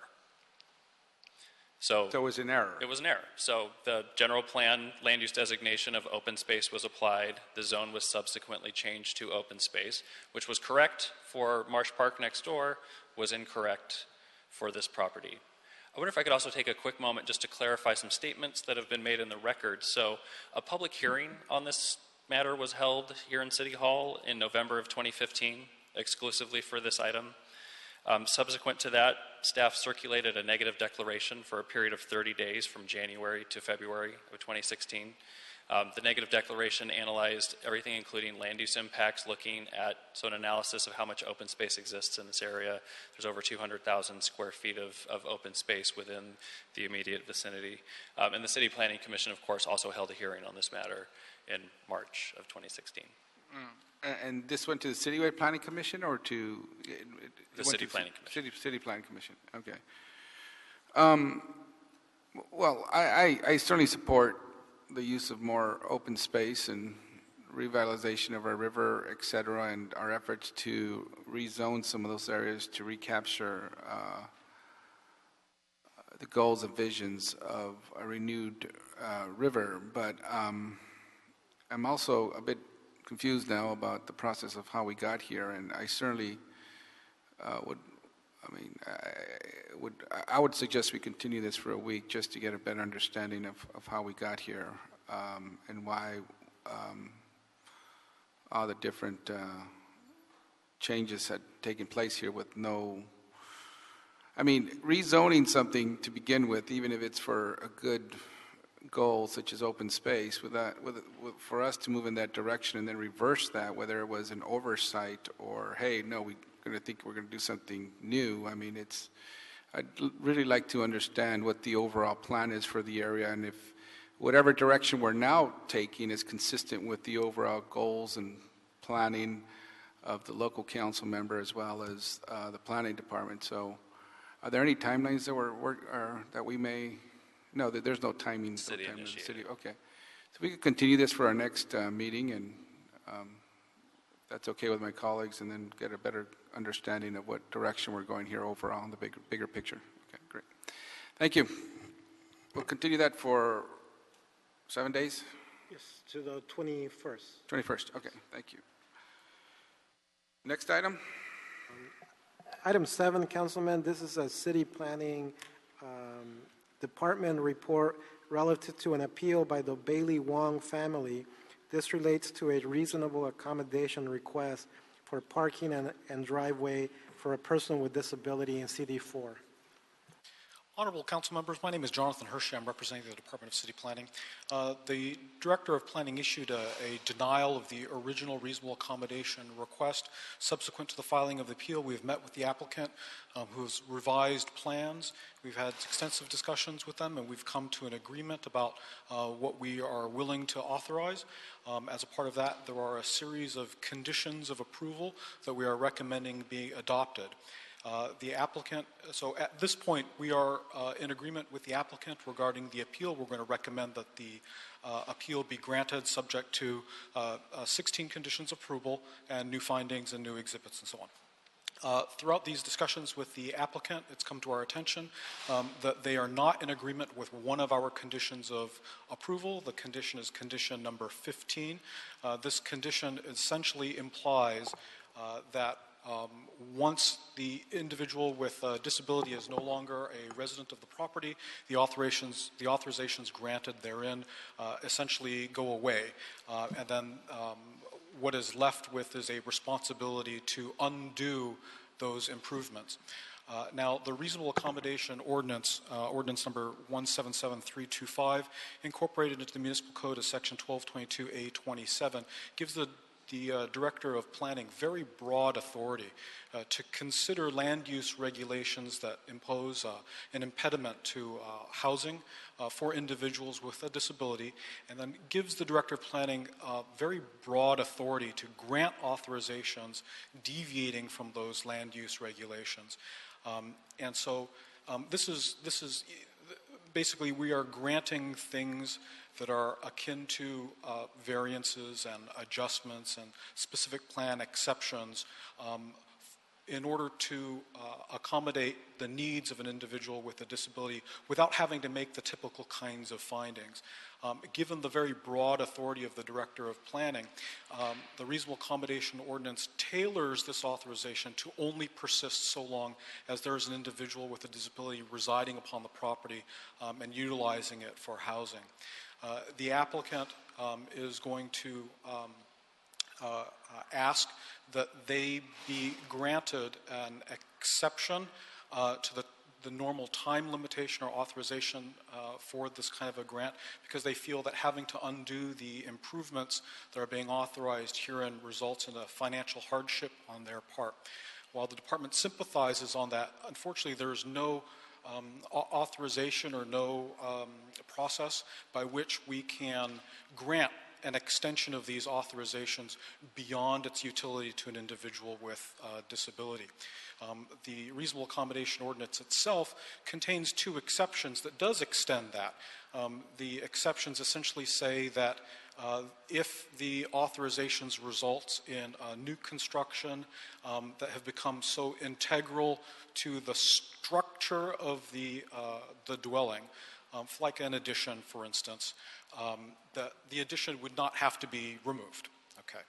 So it was an error. It was an error. So the general plan land use designation of open space was applied. The zone was subsequently changed to open space, which was correct for Marsh Park next door, was incorrect for this property. I wonder if I could also take a quick moment just to clarify some statements that have been made in the record. So a public hearing on this matter was held here in City Hall in November of 2015, exclusively for this item. Subsequent to that, staff circulated a negative declaration for a period of 30 days from January to February of 2016. The negative declaration analyzed everything, including land use impacts, looking at an analysis of how much open space exists in this area. There's over 200,000 square feet of open space within the immediate vicinity. And the City Planning Commission, of course, also held a hearing on this matter in March of 2016. And this went to the Citywide Planning Commission or to the City Planning Commission? City Planning Commission. Okay. Well, I certainly support the use of more open space and revitalization of our river, et cetera, and our efforts to rezone some of those areas to recapture the goals and visions of a renewed river. But I'm also a bit confused now about the process of how we got here, and I certainly I would suggest we continue this for a week just to get a better understanding of how we got here and why all the different changes had taken place here with no. I mean, rezoning something to begin with, even if it's for a good goal such as open space, for us to move in that direction and then reverse that, whether it was an oversight or, hey, no, we're going to do something new. I mean, I'd really like to understand what the overall plan is for the area, and if whatever direction we're now taking is consistent with the overall goals and planning of the local council member as well as the planning department. So are there any timelines that we may? No, there's no timing. City no time initiated. City. Okay. So we could continue this for our next meeting, and that's okay with my colleagues, and then get a better understanding of what direction we're going here overall in the bigger picture. Okay, great. Thank you. We'll continue that for 7 days? Yes, to the 21st. 21st, okay, thank you. Next item? Item 7, Councilman, this is a city planning department report relative to an appeal by the Bailey Wong family. This relates to a reasonable accommodation request for parking and driveway for a person with disability in CD4. Honorable Council members, my name is Jonathan Hershey. I'm representing the Department of City Planning. The Director of Planning issued a denial of the original reasonable accommodation request. Subsequent to the filing of the appeal, we have met with the applicant who has revised plans. We've had extensive discussions with them, and we've come to an agreement about what we are willing to authorize. As a part of that, there are a series of conditions of approval that we are recommending be adopted. The applicant, so at this point, we are in agreement with the applicant regarding the appeal. We're going to recommend that the appeal be granted subject to 16 conditions of approval and new findings and new exhibits and so on. Throughout these discussions with the applicant, it's come to our attention that they are not in agreement with one of our conditions of approval. The condition is condition number 15. This condition essentially implies that once the individual with a disability is no longer a resident of the property, the authorizations granted therein essentially go away. And then what is left with is a responsibility to undo those improvements. Now, the Reasonable Accommodation Ordinance, Ordinance number 177325, incorporated into the Municipal Code as Section 1222A27, gives the Director of Planning very broad authority to consider land use regulations that impose an impediment to housing for individuals with a disability, and then gives the Director of Planning very broad authority to grant authorizations deviating from those land use regulations. And so this is basically, we are granting things that are akin to variances and adjustments and specific plan exceptions in order to accommodate the needs of an individual with a disability without having to make the typical kinds of findings. Given the very broad authority of the Director of Planning, the Reasonable Accommodation Ordinance tailors this authorization to only persist so long as there is an individual with a disability residing upon the property and utilizing it for housing. The applicant is going to ask that they be granted an exception to the normal time limitation or authorization for this kind of a grant, because they feel that having to undo the improvements that are being authorized herein results in a financial hardship on their part. While the department sympathizes on that, unfortunately there is no authorization or no process by which we can grant an extension of these authorizations beyond its utility to an individual with disability. The Reasonable Accommodation Ordinance itself contains two exceptions that does extend that. The exceptions essentially say that if the authorizations results in new construction that have become so integral to the structure of the dwelling, like an addition, for instance, the addition would not have to be removed. Okay.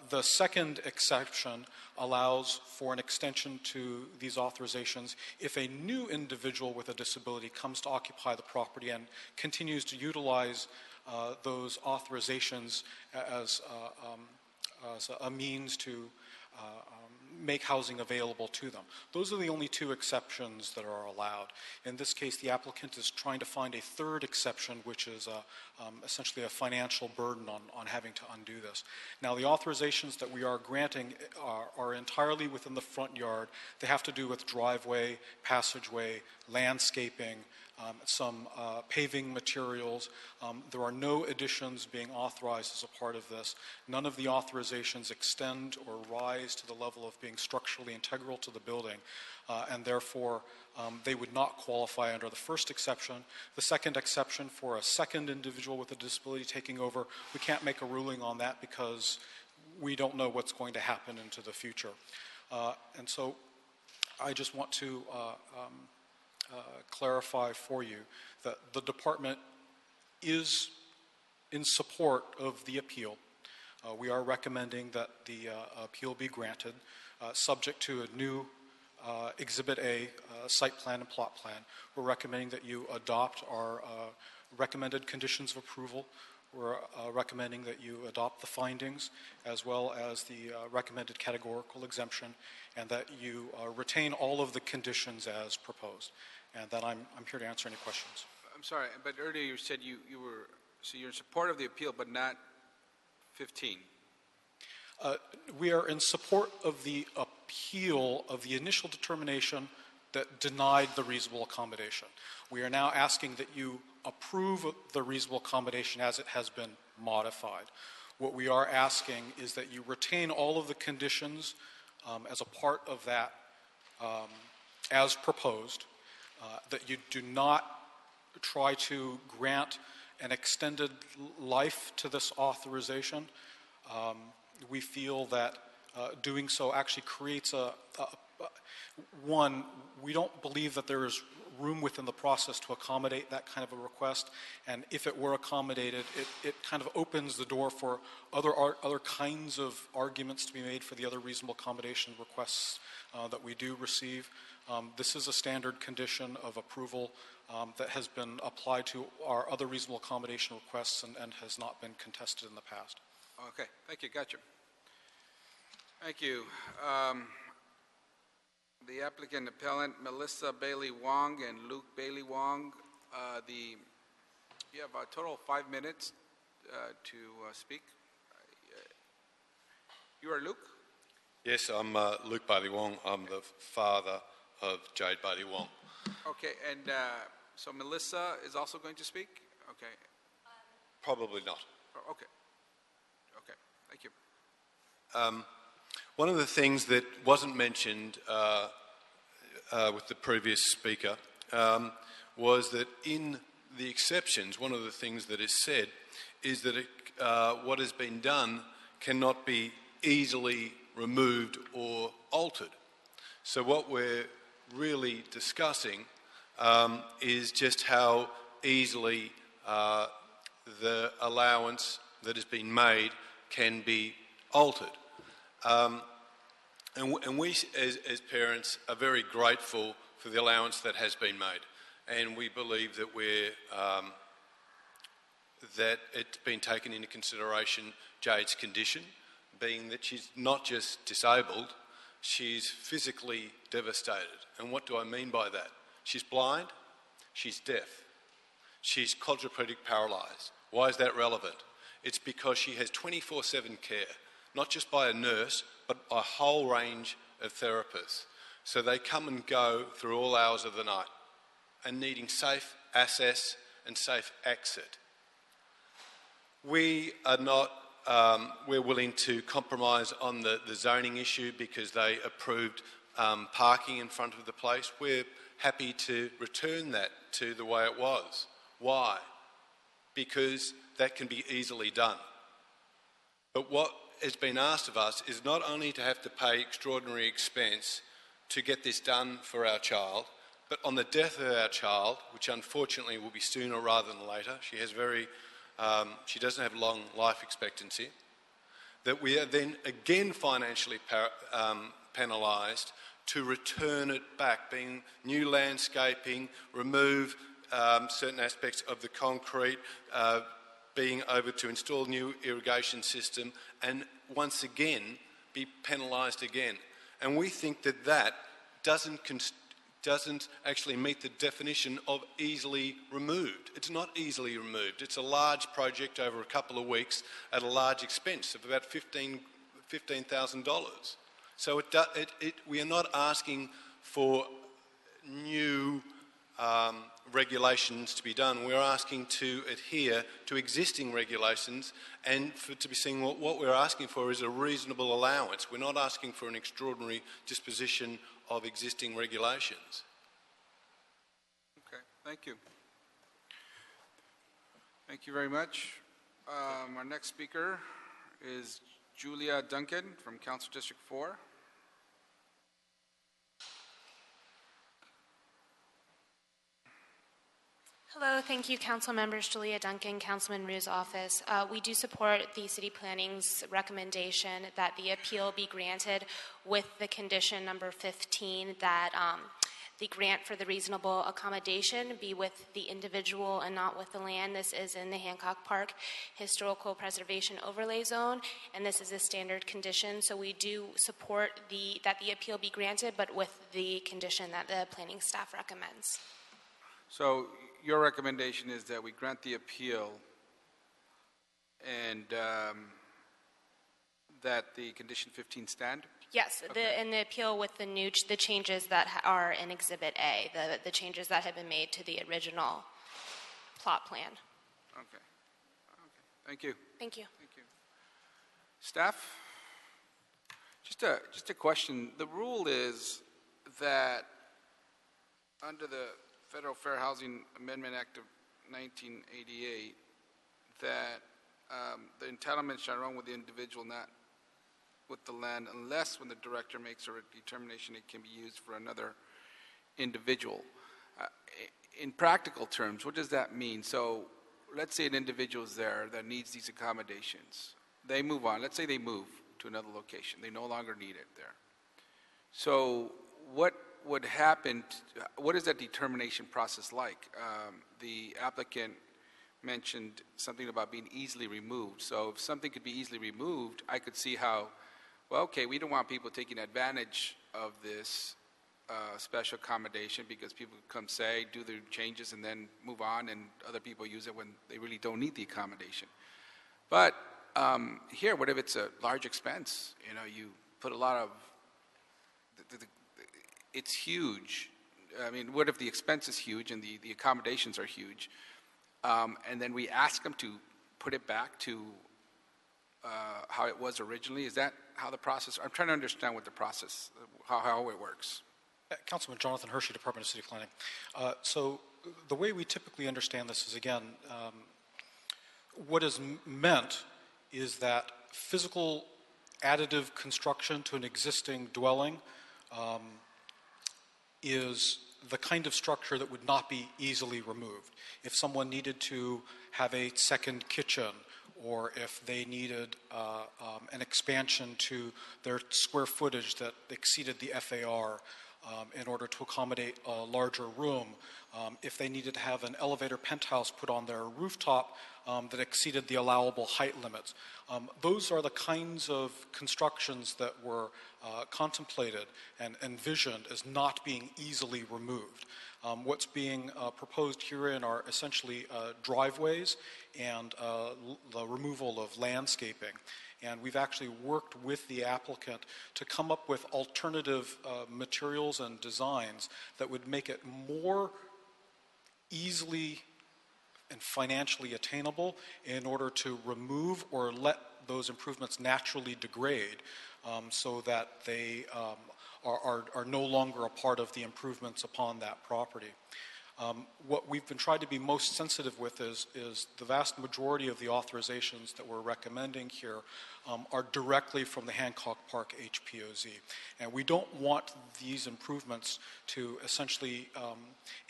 The second exception allows for an extension to these authorizations if a new individual with a disability comes to occupy the property and continues to utilize those authorizations as a means to make housing available to them. Those are the only two exceptions that are allowed. In this case, the applicant is trying to find a third exception, which is essentially a financial burden on having to undo this. Now, the authorizations that we are granting are entirely within the front yard. They have to do with driveway, passageway, landscaping, some paving materials. There are no additions being authorized as a part of this. None of the authorizations extend or rise to the level of being structurally integral to the building, and therefore they would not qualify under the first exception. The second exception, for a second individual with a disability taking over, we can't make a ruling on that because we don't know what's going to happen into the future. And so I just want to clarify for you that the department is in support of the appeal. We are recommending that the appeal be granted, subject to a new Exhibit A site plan and plot plan. We're recommending that you adopt our recommended conditions of approval. We're recommending that you adopt the findings as well as the recommended categorical exemption, and that you retain all of the conditions as proposed. And that I'm here to answer any questions. I'm sorry, but earlier you said you're in support of the appeal, but not 15. We are in support of the appeal of the initial determination that denied the reasonable accommodation. We are now asking that you approve the reasonable accommodation as it has been modified. What we are asking is that you retain all of the conditions as a part of that as proposed, that you do not try to grant an extended life to this authorization. We feel that doing so actually creates one, we don't believe that there is room within the process to accommodate that kind of a request, and if it were accommodated, it kind of opens the door for other kinds of arguments to be made for the other reasonable accommodation requests that we do receive. This is a standard condition of approval that has been applied to our other reasonable accommodation requests and has not been contested in the past. Okay, thank you, gotcha. Thank you. The applicant appellant, Melissa Bailey Wong and Luke Bailey Wong, you have a total of 5 minutes to speak. You are Luke? Yes, I'm Luke Bailey Wong. I'm the father of Jade Bailey Wong. Okay, and so Melissa is also going to speak? Okay. Probably not. Okay. Okay, thank you. One of the things that wasn't mentioned with the previous speaker was that in the exceptions, one of the things that is said is that what has been done cannot be easily removed or altered. So what we're really discussing is just how easily the allowance that has been made can be altered. And we, as parents, are very grateful for the allowance that has been made. And we believe that that it's been taken into consideration, Jade's condition, being that she's not just disabled, she's physically devastated. And what do I mean by that? She's blind, she's deaf, she's quadriplegic paralysed. Why is that relevant? It's because she has 24/7 care, not just by a nurse, but a whole range of therapists. So they come and go through all hours of the night and needing safe access and safe exit. We are not, we're willing to compromise on the zoning issue because they approved parking in front of the place. We're happy to return that to the way it was. Why? Because that can be easily done. But what has been asked of us is not only to have to pay extraordinary expense to get this done for our child, but on the death of our child, which unfortunately will be sooner rather than later, she doesn't have long life expectancy, that we are then again financially penalised to return it back, being new landscaping, remove certain aspects of the concrete, being able to install new irrigation system, and once again be penalised again. And we think that that doesn't actually meet the definition of easily removed. It's not easily removed. It's a large project over a couple of weeks at a large expense of about $15,000. So we are not asking for new regulations to be done. We're asking to adhere to existing regulations, and to be seeing what we're asking for is a reasonable allowance. We're not asking for an extraordinary disposition of existing regulations. Okay, thank you. Thank you very much. Our next speaker is Julia Duncan from Council District 4. Hello, thank you, Council members. Julia Duncan, Councilman Rue's office. We do support the City Planning's recommendation that the appeal be granted with the condition number 15 that the grant for the reasonable accommodation be with the individual and not with the land. This is in the Hancock Park Historical Preservation Overlay Zone, and this is a standard condition. So we do support that the appeal be granted, but with the condition that the planning staff recommends. So your recommendation is that we grant the appeal and that the condition 15 stand? Yes, Okay. and the appeal with the changes that are in Exhibit A, the changes that have been made to the original plot plan. Okay. Thank you. Thank you. Thank you. Staff? Just a question. The rule is that under the Federal Fair Housing Amendment Act of 1988, that the entitlement shall run with the individual, not with the land, unless when the director makes a determination it can be used for another individual. In practical terms, what does that mean? So let's say an individual is there that needs these accommodations. They move on. Let's say they move to another location. They no longer need it there. So what would happen, what is that determination process like? The applicant mentioned something about being easily removed. So if something could be easily removed, I could see how, well, okay, we don't want people taking advantage of this special accommodation because people come say, do the changes and then move on, and other people use it when they really don't need the accommodation. But here, what if it's a large expense? You know, you put a lot of, it's huge. I mean, what if the expense is huge and the accommodations are huge? And then we ask them to put it back to how it was originally. Is that how the process, I'm trying to understand what the process, how it works. Councilman Jonathan Hershey, Department of City Planning. So the way we typically understand this is, again, what is meant is that physical additive construction to an existing dwelling is the kind of structure that would not be easily removed. If someone needed to have a second kitchen, or if they needed an expansion to their square footage that exceeded the FAR in order to accommodate a larger room, if they needed to have an elevator penthouse put on their rooftop that exceeded the allowable height limits. Those are the kinds of constructions that were contemplated and envisioned as not being easily removed. What's being proposed herein are essentially driveways and the removal of landscaping. And we've actually worked with the applicant to come up with alternative materials and designs that would make it more easily and financially attainable in order to remove or let those improvements naturally degrade so that they are no longer a part of the improvements upon that property. What we've been trying to be most sensitive with is the vast majority of the authorizations that we're recommending here are directly from the Hancock Park HPOZ. And we don't want these improvements to essentially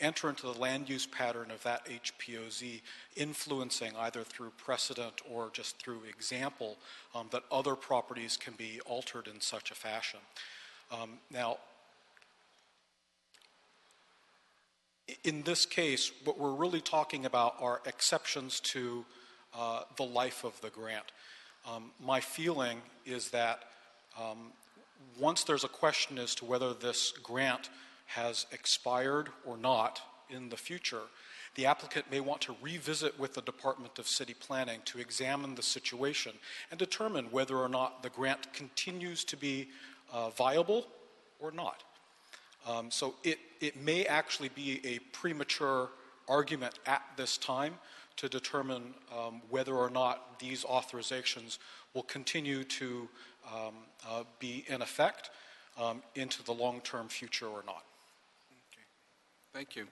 enter into the land use pattern of that HPOZ, influencing either through precedent or just through example that other properties can be altered in such a fashion. Now, in this case, what we're really talking about are exceptions to the life of the grant. My feeling is that once there's a question as to whether this grant has expired or not in the future, the applicant may want to revisit with the Department of City Planning to examine the situation and determine whether or not the grant continues to be viable or not. So it may actually be a premature argument at this time to determine whether or not these authorizations will continue to be in effect into the long-term future or not. Okay. Thank you.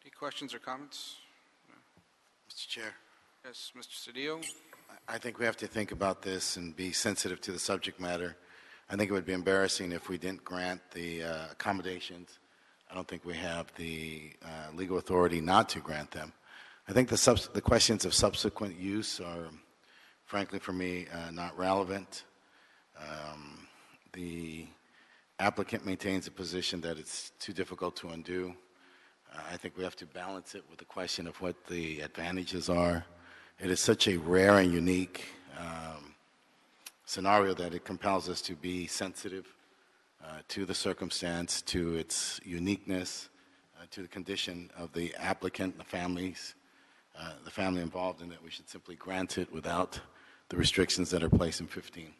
Any questions or comments? Mr. Chair. Yes, Mr. Cedillo. I think we have to think about this and be sensitive to the subject matter. I think it would be embarrassing if we didn't grant the accommodations. I don't think we have the legal authority not to grant them. I think the questions of subsequent use are, frankly, for me, not relevant. The applicant maintains a position that it's too difficult to undo. I think we have to balance it with the question of what the advantages are. It is such a rare and unique scenario that it compels us to be sensitive to the circumstance, to its uniqueness, to the condition of the applicant, the family involved in it. We should simply grant it without the restrictions that are placed in 15.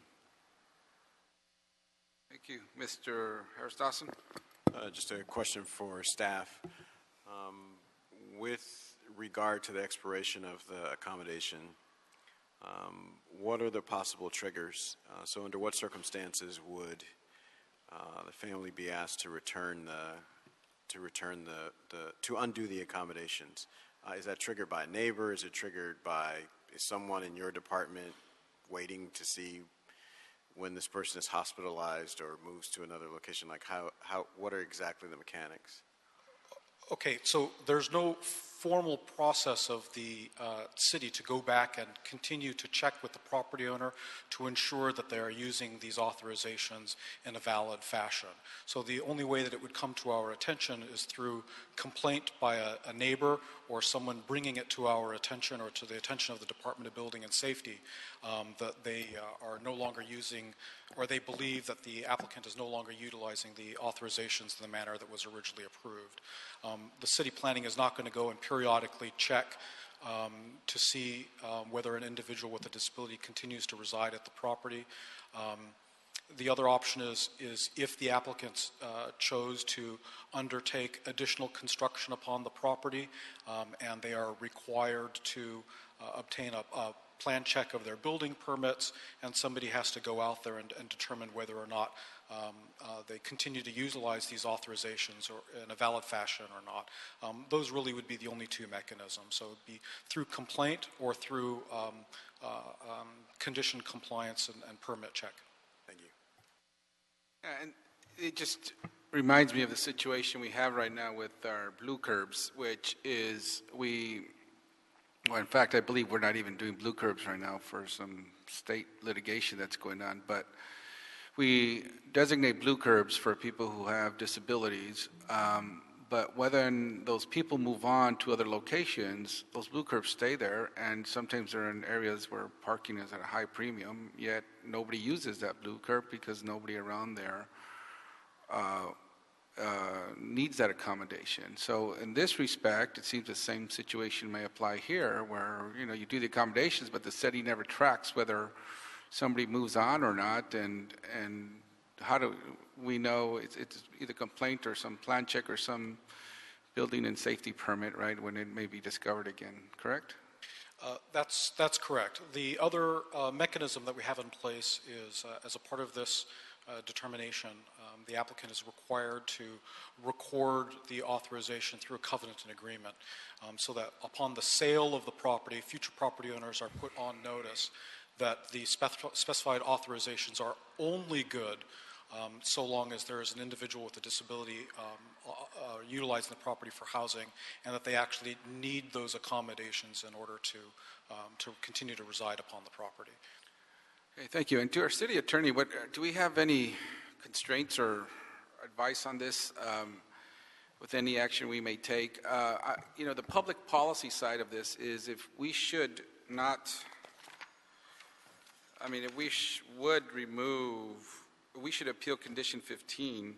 Thank you. Mr. Harris-Dawson? Just a question for staff. With regard to the expiration of the accommodation, what are the possible triggers? So under what circumstances would the family be asked to undo the accommodations? Is that triggered by a neighbor? Is it triggered by someone in your department waiting to see when this person is hospitalized or moves to another location? Like what are exactly the mechanics? Okay, so there's no formal process of the city to go back and continue to check with the property owner to ensure that they are using these authorizations in a valid fashion. So the only way that it would come to our attention is through complaint by a neighbor or someone bringing it to our attention or to the attention of the Department of Building and Safety that they are no longer using, or they believe that the applicant is no longer utilizing the authorizations in the manner that was originally approved. The city planning is not going to go and periodically check to see whether an individual with a disability continues to reside at the property. The other option is if the applicants chose to undertake additional construction upon the property and they are required to obtain a plan check of their building permits, and somebody has to go out there and determine whether or not they continue to utilize these authorizations in a valid fashion or not. Those really would be the only two mechanisms. So it would be through complaint or through condition compliance and permit check. Thank you. And it just reminds me of the situation we have right now with our blue curbs, which is well, in fact, I believe we're not even doing blue curbs right now for some state litigation that's going on, but we designate blue curbs for people who have disabilities, but when those people move on to other locations, those blue curbs stay there, and sometimes they're in areas where parking is at a high premium, yet nobody uses that blue curb because nobody around there needs that accommodation. So in this respect, it seems the same situation may apply here, where you do the accommodations, but the city never tracks whether somebody moves on or not, and how do we know it's either complaint or some plan check or some building and safety permit, right, when it may be discovered again, correct? That's correct. The other mechanism that we have in place is, as a part of this determination, the applicant is required to record the authorization through a covenant and agreement, so that upon the sale of the property, future property owners are put on notice that the specified authorizations are only good so long as there is an individual with a disability utilizing the property for housing, and that they actually need those accommodations in order to continue to reside upon the property. Okay, thank you. And to our city attorney, do we have any constraints or advice on this with any action we may take? The public policy side of this is if we should not, if we we should appeal condition 15,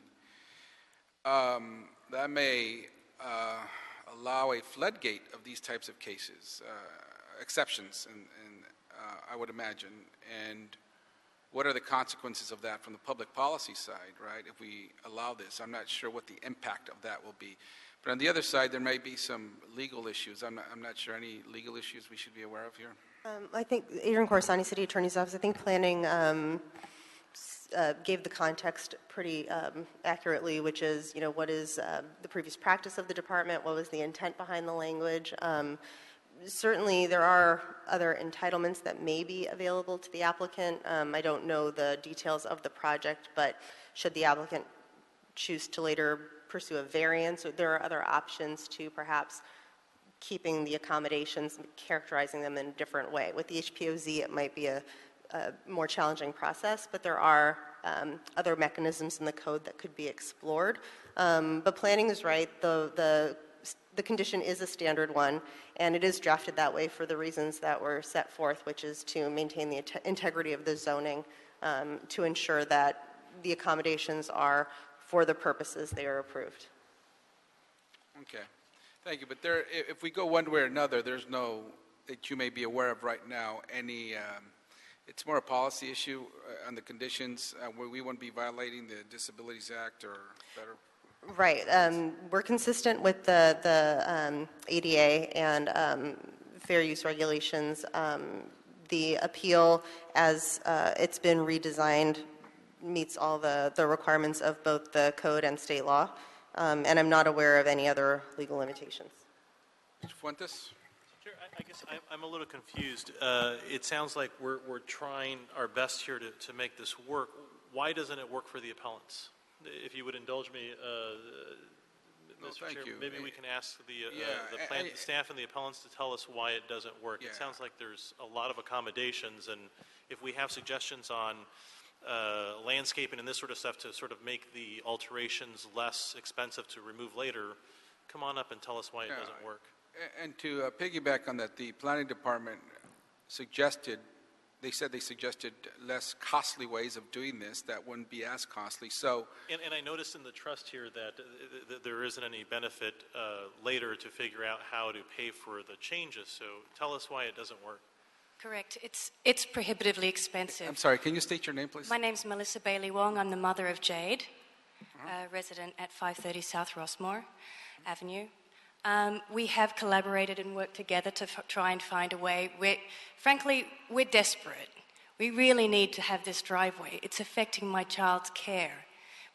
that may allow a floodgate of these types of cases, exceptions, and I would imagine. And what are the consequences of that from the public policy side, right, if we allow this? I'm not sure what the impact of that will be. But on the other side, there may be some legal issues. I'm not sure any legal issues we should be aware of here. I think, Adrian Corsani, City Attorney's Office, I think planning gave the context pretty accurately, which is, what is the previous practice of the department, what was the intent behind the language. Certainly there are other entitlements that may be available to the applicant. I don't know the details of the project, but should the applicant choose to later pursue a variance, there are other options to perhaps keeping the accommodations, characterizing them in a different way. With the HPOZ, it might be a more challenging process, but there are other mechanisms in the code that could be explored. But planning is right. The condition is a standard one, and it is drafted that way for the reasons that were set forth, which is to maintain the integrity of the zoning, to ensure that the accommodations are for the purposes they are approved. Okay, thank you. But if we go one way or another, there's no, that you may be aware of right now, any, it's more a policy issue on the conditions where we wouldn't be violating the Disabilities Act or better. Right. We're consistent with the ADA and fair use regulations. The appeal, as it's been redesigned, meets all the requirements of both the code and state law. And I'm not aware of any other legal limitations. Mr. Fuentes? Chair, I guess I'm a little confused. It sounds like we're trying our best here to make this work. Why doesn't it work for the appellants? If you would indulge me, Mr. Chair, maybe we can ask the staff and the appellants to tell us why it doesn't work. Yeah. It sounds like there's a lot of accommodations, and if we have suggestions on landscaping and this sort of stuff to sort of make the alterations less expensive to remove later, come on up and tell us why it doesn't work. And to piggyback on that, the planning department suggested less costly ways of doing this that wouldn't be as costly. So, and I noticed in the trust here that there isn't any benefit later to figure out how to pay for the changes. So tell us why it doesn't work. Correct. It's prohibitively expensive. I'm sorry, can you state your name, please? My name's Melissa Bailey Wong. I'm the mother of Jade, resident at 530 South Rossmore Avenue. We have collaborated and worked together to try and find a way. Frankly, we're desperate. We really need to have this driveway. It's affecting my child's care.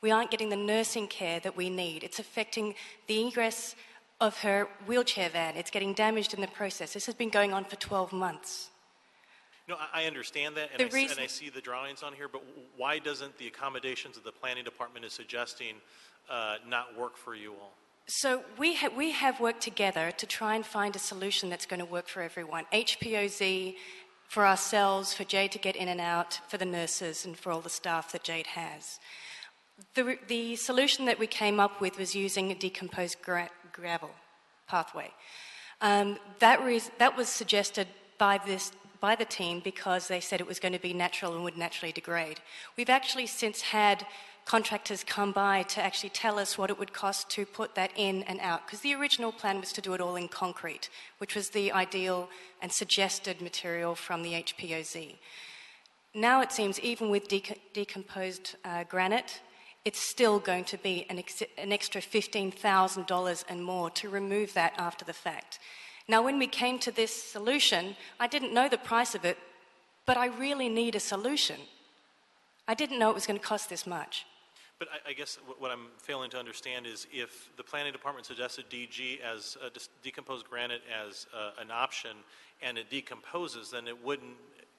We aren't getting the nursing care that we need. It's affecting the ingress of her wheelchair van. It's getting damaged in the process. This has been going on for 12 months. No, I understand that, and I see the drawings on here, but why doesn't the accommodations that the planning department is suggesting not work for you all? So we have worked together to try and find a solution that's going to work for everyone. HPOZ for ourselves, for Jade to get in and out, for the nurses, and for all the staff that Jade has. The solution that we came up with was using a decomposed gravel pathway. That was suggested by the team because they said it was going to be natural and would naturally degrade. We've actually since had contractors come by to actually tell us what it would cost to put that in and out, because the original plan was to do it all in concrete, which was the ideal and suggested material from the HPOZ. Now it seems even with decomposed granite, it's still going to be an extra $15,000 and more to remove that after the fact. Now, when we came to this solution, I didn't know the price of it, but I really need a solution. I didn't know it was going to cost this much. But I guess what I'm failing to understand is if the planning department suggested DG as decomposed granite as an option, and it decomposes, then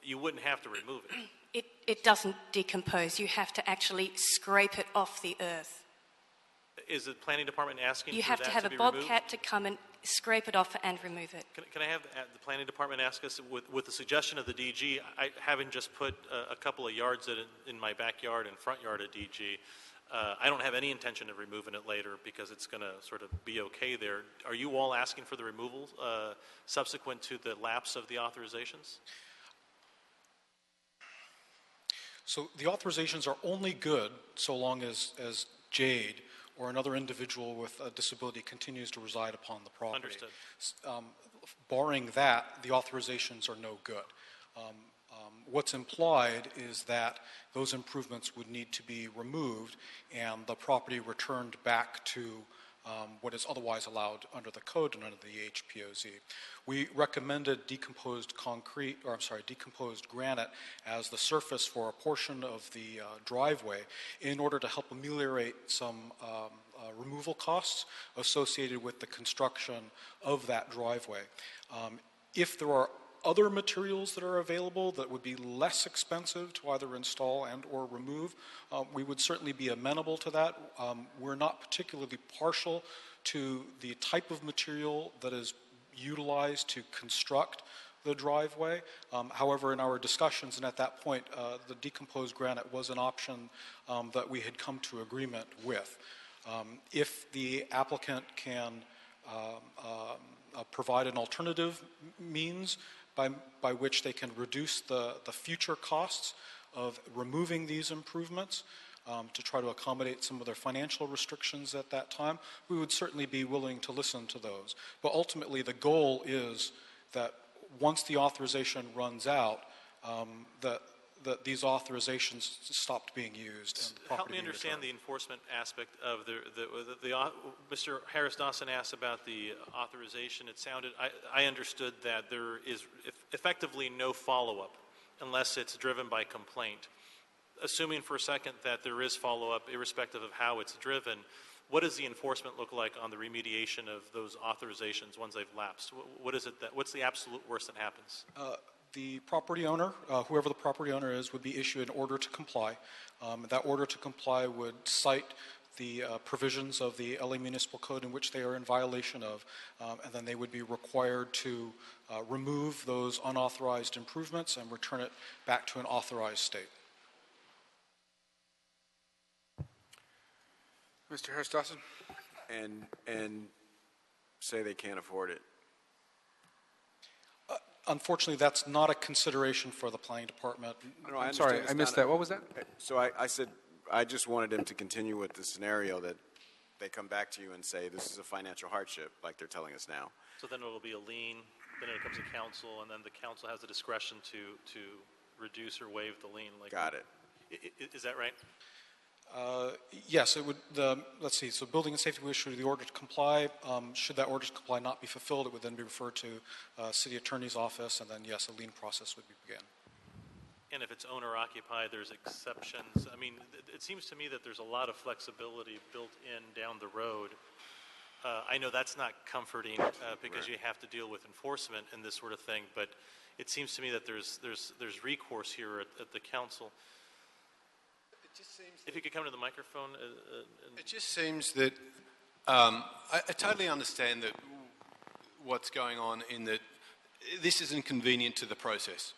you wouldn't have to remove it. It doesn't decompose. You have to actually scrape it off the earth. Is the planning department asking You for have that to have to a be bobcat removed? to come and scrape it off and remove it. Can I have the planning department ask us, with the suggestion of the DG, having just put a couple of yards in my backyard and front yard of DG, I don't have any intention of removing it later because it's going to sort of be okay there. Are you all asking for the removal subsequent to the lapse of the authorizations? So the authorizations are only good so long as Jade or another individual with a disability continues to reside upon the property. Understood. Barring that, the authorizations are no good. What's implied is that those improvements would need to be removed and the property returned back to what is otherwise allowed under the code and under the HPOZ. We recommended decomposed granite as the surface for a portion of the driveway in order to help ameliorate some removal costs associated with the construction of that driveway. If there are other materials that are available that would be less expensive to either install and or remove, we would certainly be amenable to that. We're not particularly partial to the type of material that is utilized to construct the driveway. However, in our discussions and at that point, the decomposed granite was an option that we had come to agreement with. If the applicant can provide an alternative means by which they can reduce the future costs of removing these improvements to try to accommodate some of their financial restrictions at that time, we would certainly be willing to listen to those. But ultimately, the goal is that once the authorization runs out, that these authorizations stopped being used. And the property Help me understand the enforcement aspect of Mr. Harris-Dawson asked about the authorization. It sounded, I understood that there is effectively no follow-up unless it's driven by complaint. Assuming for a second that there is follow-up, irrespective of how it's driven, what does the enforcement look like on the remediation of those authorizations once they've lapsed? What's the absolute worst that happens? The property owner, whoever the property owner is, would be issued an order to comply. That order to comply would cite the provisions of the LA Municipal Code in which they are in violation of, and then they would be required to remove those unauthorized improvements and return it back to an authorized state. Mr. Harris-Dawson? And say they can't afford it. Unfortunately, that's not a consideration for the planning department. No, I'm sorry, I missed that. What was that? So I said, I just wanted him to continue with the scenario that they come back to you and say, this is a financial hardship, like they're telling us now. So then it will be a lien, then it comes to council, and then the council has the discretion to reduce or waive the lien. Got it. Is that right? Yes, it would. Let's see. So, building and safety will issue the order to comply. Should that order to comply not be fulfilled, it would then be referred to city attorney's office, and then yes, a lien process would begin. And if it's owner-occupied, there's exceptions. I mean, it seems to me that there's a lot of flexibility built in down the road. I know that's not comforting because you have to deal with enforcement and this sort of thing, but it seems to me that there's recourse here at the council. It just seems if you could come to the microphone. It just seems that I totally understand that what's going on in that this is inconvenient to the process.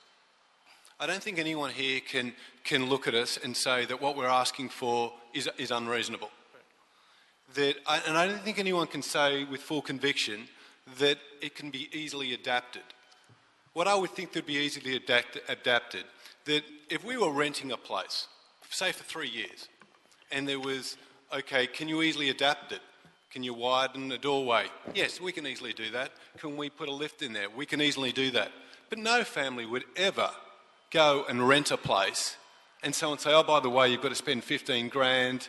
I don't think anyone here can look at us and say that what we're asking for is unreasonable. And I don't think anyone can say with full conviction that it can be easily adapted. What I would think that would be easily adapted, that if we were renting a place, say for 3 years, and there was, okay, can you easily adapt it? Can you widen the doorway? Yes, we can easily do that. Can we put a lift in there? We can easily do that. But no family would ever go and rent a place and someone say, oh, by the way, you've got to spend 15 grand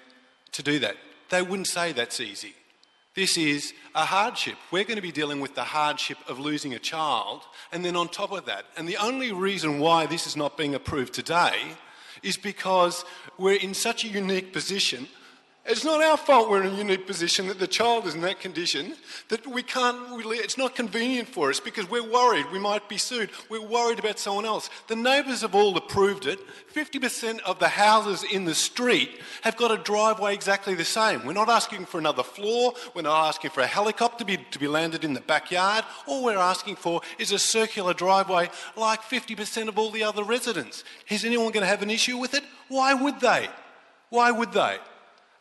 to do that. They wouldn't say that's easy. This is a hardship. We're going to be dealing with the hardship of losing a child, and then on top of that, and the only reason why this is not being approved today is because we're in such a unique position. It's not our fault we're in a unique position that the child is in that condition, that we can't really, it's not convenient for us because we're worried we might be sued. We're worried about someone else. The neighbours have all approved it. 50% of the houses in the street have got a driveway exactly the same. We're not asking for another floor. We're not asking for a helicopter to be landed in the backyard. All we're asking for is a circular driveway like 50% of all the other residents. Is anyone going to have an issue with it? Why would they? Why would they?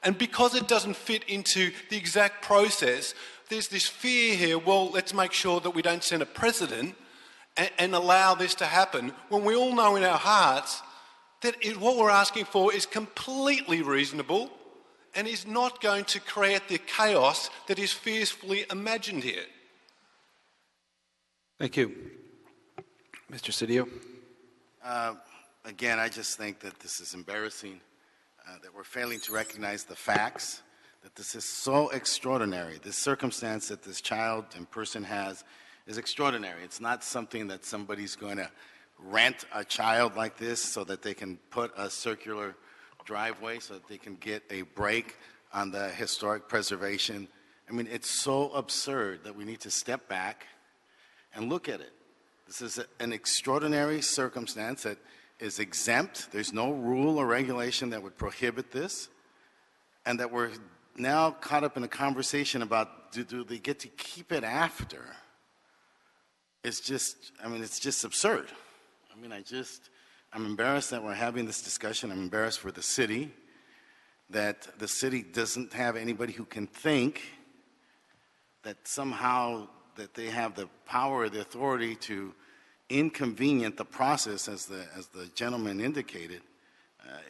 And because it doesn't fit into the exact process, there's this fear here, well, let's make sure that we don't set a precedent and allow this to happen when we all know in our hearts that what we're asking for is completely reasonable and is not going to create the chaos that is fearfully imagined here. Thank you. Mr. Cedillo? Again, I just think that this is embarrassing. That we're failing to recognize the facts, that this is so extraordinary. This circumstance that this child and person has is extraordinary. It's not something that somebody's going to rent a child like this so that they can put a circular driveway so that they can get a break on the historic preservation. I mean, it's so absurd that we need to step back and look at it. This is an extraordinary circumstance that is exempt. There's no rule or regulation that would prohibit this, and that we're now caught up in a conversation about do they get to keep it after. It's just, I mean, it's just absurd. I mean, I'm embarrassed that we're having this discussion. I'm embarrassed for the city, that the city doesn't have anybody who can think that somehow that they have the power or the authority to inconvenient the process, as the gentleman indicated,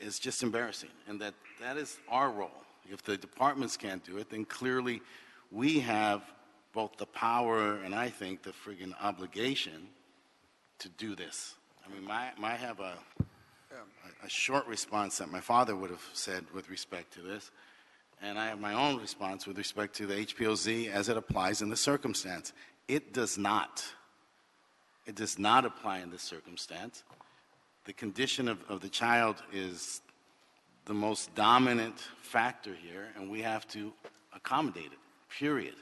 is just embarrassing, and that is our role. If the departments can't do it, then clearly we have both the power and I think the friggin' obligation to do this. I mean, I have a short response that my father would have said with respect to this, and I have my own response with respect to the HPOZ as it applies in the circumstance. It does not. It does not apply in this circumstance. The condition of the child is the most dominant factor here, and we have to accommodate it, period.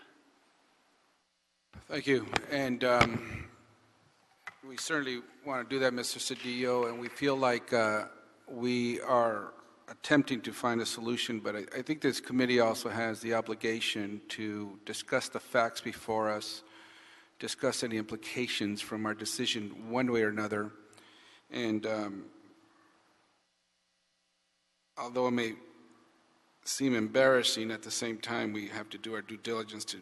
Thank you. And we certainly want to do that, Mr. Cedillo, and we feel like we are attempting to find a solution, but I think this committee also has the obligation to discuss the facts before us, discuss any implications from our decision one way or another. And although it may seem embarrassing, at the same time we have to do our due diligence to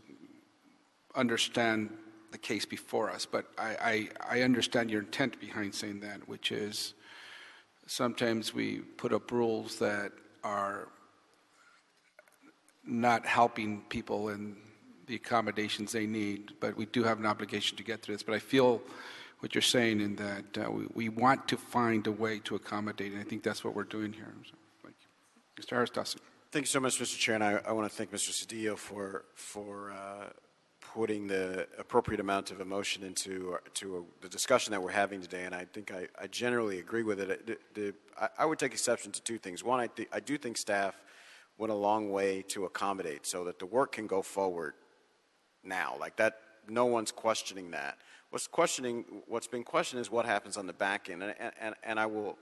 understand the case before us. But I understand your intent behind saying that, which is sometimes we put up rules that are not helping people in the accommodations they need, but we do have an obligation to get through this. But I feel what you're saying in that we want to find a way to accommodate, and I think that's what we're doing here. So, thank you. Mr. Harris-Dawson. Thank you so much, Mr. Chair, and I want to thank Mr. Cedillo for putting the appropriate amount of emotion into the discussion that we're having today, and I think I generally agree with it. I would take exception to two things. One, I do think staff went a long way to accommodate so that the work can go forward now. Like that, no one's questioning that. What's been questioned is what happens on the back end. And I will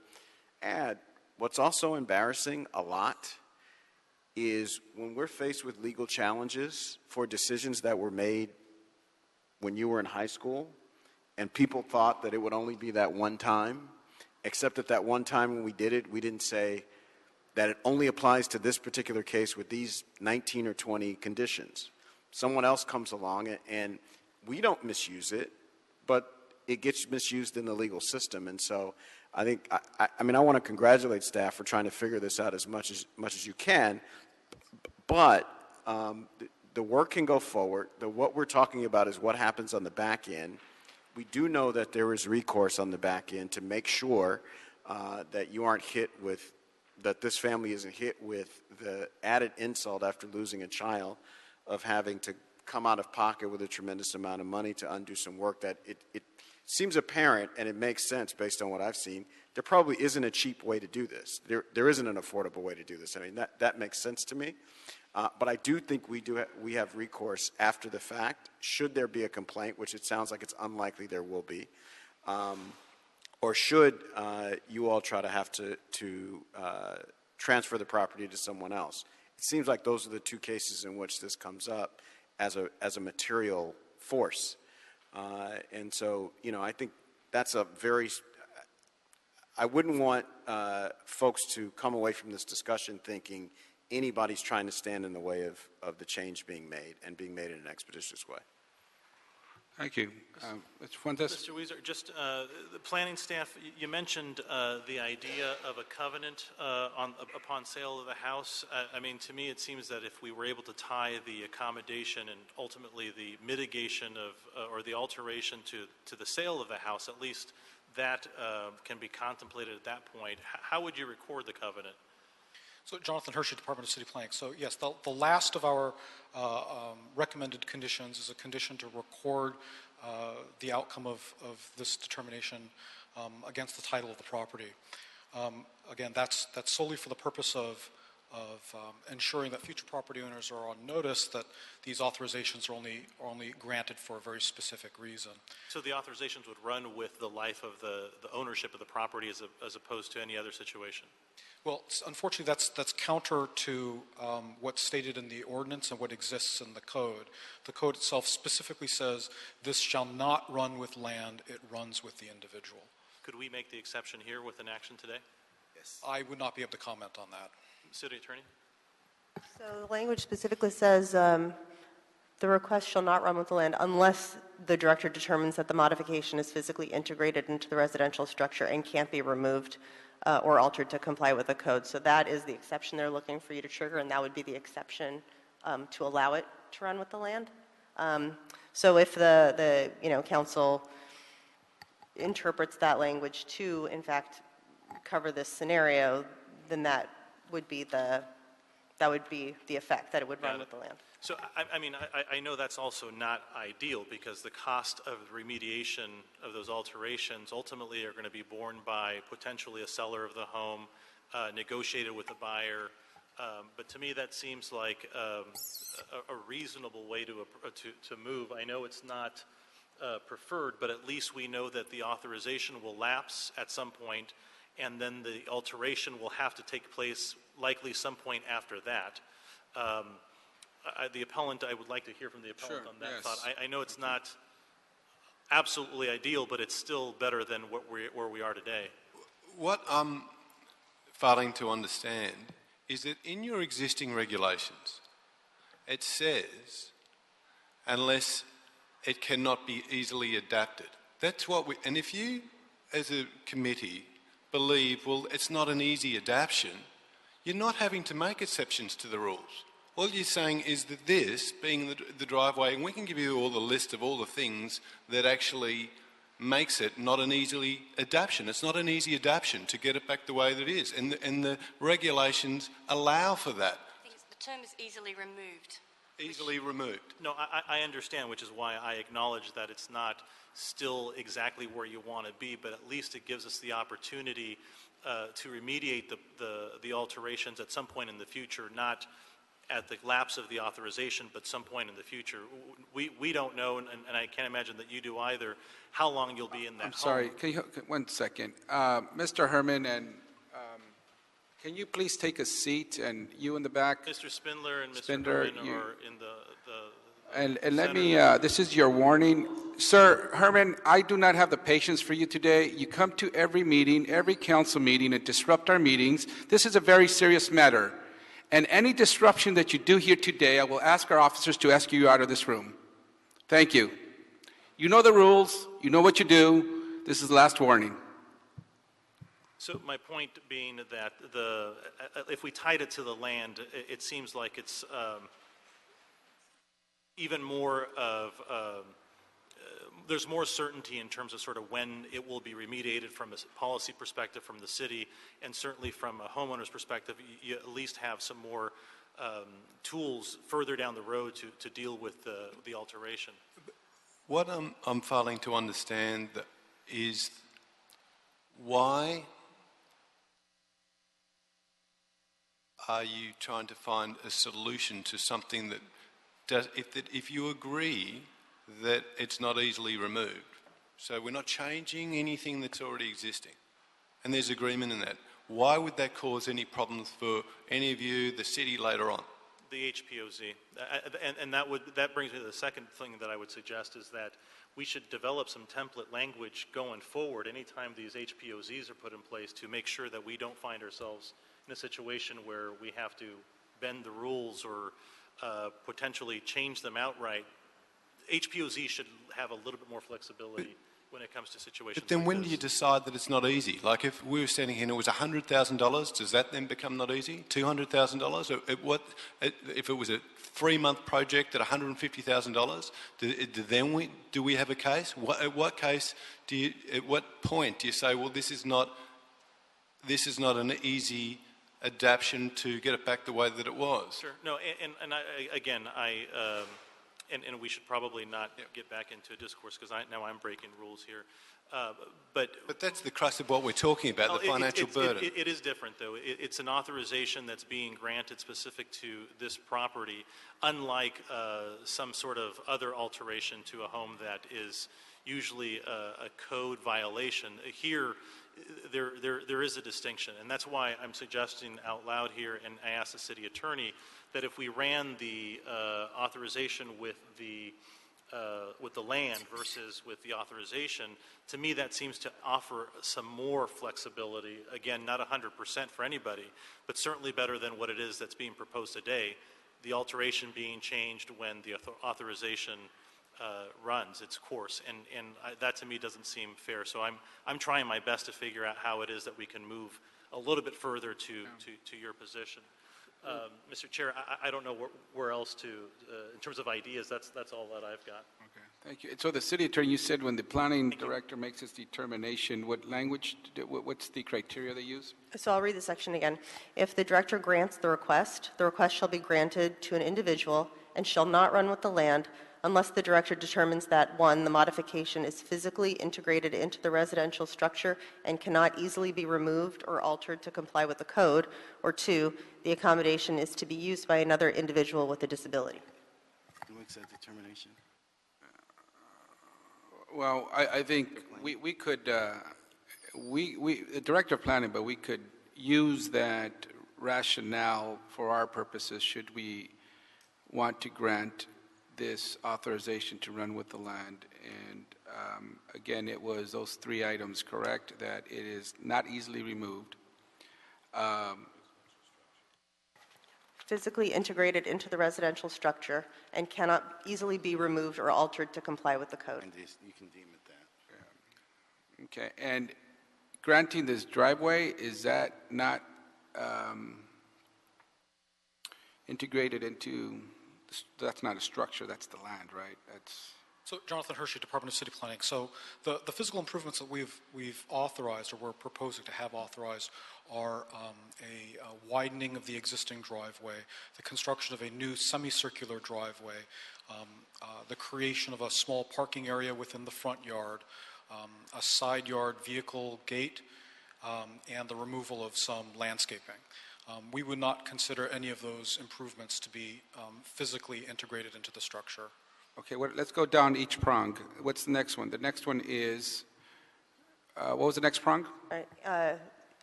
add, what's also embarrassing a lot is when we're faced with legal challenges for decisions that were made when you were in high school, and people thought that it would only be that one time, except at that one time when we did it, we didn't say that it only applies to this particular case with these 19 or 20 conditions. Someone else comes along and we don't misuse it, but it gets misused in the legal system. And so I think, I want to congratulate staff for trying to figure this out as much as you can, but the work can go forward. What we're talking about is what happens on the back end. We do know that there is recourse on the back end to make sure that you aren't hit with, that this family isn't hit with the added insult after losing a child of having to come out of pocket with a tremendous amount of money to undo some work that it seems apparent, and it makes sense based on what I've seen. There probably isn't a cheap way to do this. There isn't an affordable way to do this. I mean, that makes sense to me. But I do think we have recourse after the fact, should there be a complaint, which it sounds like it's unlikely there will be, or should you all try to have to transfer the property to someone else. It seems like those are the two cases in which this comes up as a material force. And so, I think that's I wouldn't want folks to come away from this discussion thinking anybody's trying to stand in the way of the change being made and being made in an expeditious way. Thank you. Mr. Weiser, just the planning staff, you mentioned the idea of a covenant upon sale of the house. To me, it seems that if we were able to tie the accommodation and ultimately the mitigation of, or the alteration to the sale of the house, at least that can be contemplated at that point. How would you record the covenant? So Jonathan Hershey, Department of City Planning. So yes, the last of our recommended conditions is a condition to record the outcome of this determination against the title of the property. Again, that's solely for the purpose of ensuring that future property owners are on notice that these authorizations are only granted for a very specific reason. So the authorizations would run with the life of the ownership of the property as opposed to any other situation? Well, unfortunately, that's counter to what's stated in the ordinance and what exists in the code. The code itself specifically says this shall not run with land, it runs with the individual. Could we make the exception here with an action today? Yes. I would not be able to comment on that. City Attorney? So the language specifically says the request shall not run with the land unless the director determines that the modification is physically integrated into the residential structure and can't be removed or altered to comply with the code. So that is the exception they're looking for you to trigger, and that would be the exception to allow it to run with the land. So if the council interprets that language to, in fact, cover this scenario, then that would be the effect, that it would run with the land. So, I know that's also not ideal because the cost of remediation of those alterations ultimately are going to be borne by potentially a seller of the home, negotiated with the buyer. But to me, that seems like a reasonable way to move. I know it's not preferred, but at least we know that the authorization will lapse at some point, and then the alteration will have to take place likely some point after that. The appellant, I would like to hear from the appellant on that thought. I know it's not absolutely ideal, but it's still better than where we are today. What I'm failing to understand is that in your existing regulations, it says, unless it cannot be easily adapted. That's what and if you, as a committee, believe, well, it's not an easy adaptation, you're not having to make exceptions to the rules. All you're saying is that this, being the driveway, and we can give you all the list of all the things that actually makes it not an easy adaptation. It's not an easy adaptation to get it back the way that it is. And the regulations allow for that. I think the term is easily removed. easily removed. No, I understand, which is why I acknowledge that it's not still exactly where you want to be, but at least it gives us the opportunity to remediate the alterations at some point in the future, not at the lapse of the authorization, but some point in the future. We don't know, and I can't imagine that you do either, how long you'll be in that I'm sorry, home. can you, 1 second. Mr. Herman, and can you please take a seat, and you in the back? Mr. Spindler and Mr. Spindler, Herman you- are in the And let me, this is your warning. Sir, Herman, I do not have the patience for you today. You come to every meeting, every council meeting, and disrupt our meetings. This is a very serious matter. And any disruption that you do here today, I will ask our officers to escort you out of this room. Thank you. You know the rules. You know what you do. This is the last warning. So my point being that if we tied it to the land, it seems like it's even more of, there's more certainty in terms of sort of when it will be remediated from a policy perspective from the city, and certainly from a homeowner's perspective, you at least have some more tools further down the road to deal with the alteration. What I'm failing to understand is why are you trying to find a solution to something that if you agree that it's not easily removed, so we're not changing anything that's already existing, and there's agreement in that, why would that cause any problems for any of you, the city, later on? The HPOZ, and that brings me to the second thing that I would suggest is that we should develop some template language going forward anytime these HPOZs are put in place to make sure that we don't find ourselves in a situation where we have to bend the rules or potentially change them outright. HPOZ should have a little bit more flexibility when it comes to situations. But then like when this. do you decide that it's not easy? Like if we were standing here and it was $100,000, does that then become not easy? $200,000? If it was a 3-month project at $150,000, do we have a case? At what point do you say, well, this is not an easy adaptation to get it back the way that it was? Sure. No, and we should probably not get back into a discourse because now I'm breaking rules here. But that's the crux of what we're talking about, the financial burden. It is different, though. It's an authorization that's being granted specific to this property, unlike some sort of other alteration to a home that is usually a code violation. Here, there is a distinction, and that's why I'm suggesting out loud here, and I asked the city attorney, that if we ran the authorization with the land versus with the authorization, to me that seems to offer some more flexibility. Again, not 100% for anybody, but certainly better than what it is that's being proposed today. The alteration being changed when the authorization runs its course, and that to me doesn't seem fair. So I'm trying my best to figure out how it is that we can move a little bit further to your position. Mr. Chair, I don't know where else to, in terms of ideas, that's all that I've got. Okay, thank you. So the city attorney, you said when the planning director makes his determination, what language, what's the criteria they use? So I'll read the section again. If the director grants the request shall be granted to an individual and shall not run with the land unless the director determines that, 1, the modification is physically integrated into the residential structure and cannot easily be removed or altered to comply with the code, or 2, the accommodation is to be used by another individual with a disability. Who makes that determination? Well, I think we could, the director of planning, but we could use that rationale for our purposes should we want to grant this authorization to run with the land. And again, it was those 3 items, correct? That it is not easily removed. Physically integrated into the residential structure and cannot easily be removed or altered to comply with the code. And you can deem it that. Okay, and granting this driveway, is that not integrated into, that's not a structure, that's the land, right? So, Jonathan Hershey, Department of City Planning. So, the physical improvements that we've authorized, or we're proposing to have authorized, are a widening of the existing driveway, the construction of a new semicircular driveway, the creation of a small parking area within the front yard, a side yard vehicle gate, and the removal of some landscaping. We would not consider any of those improvements to be physically integrated into the structure. Okay, let's go down each prong. What's the next one? The next one is, what was the next prong?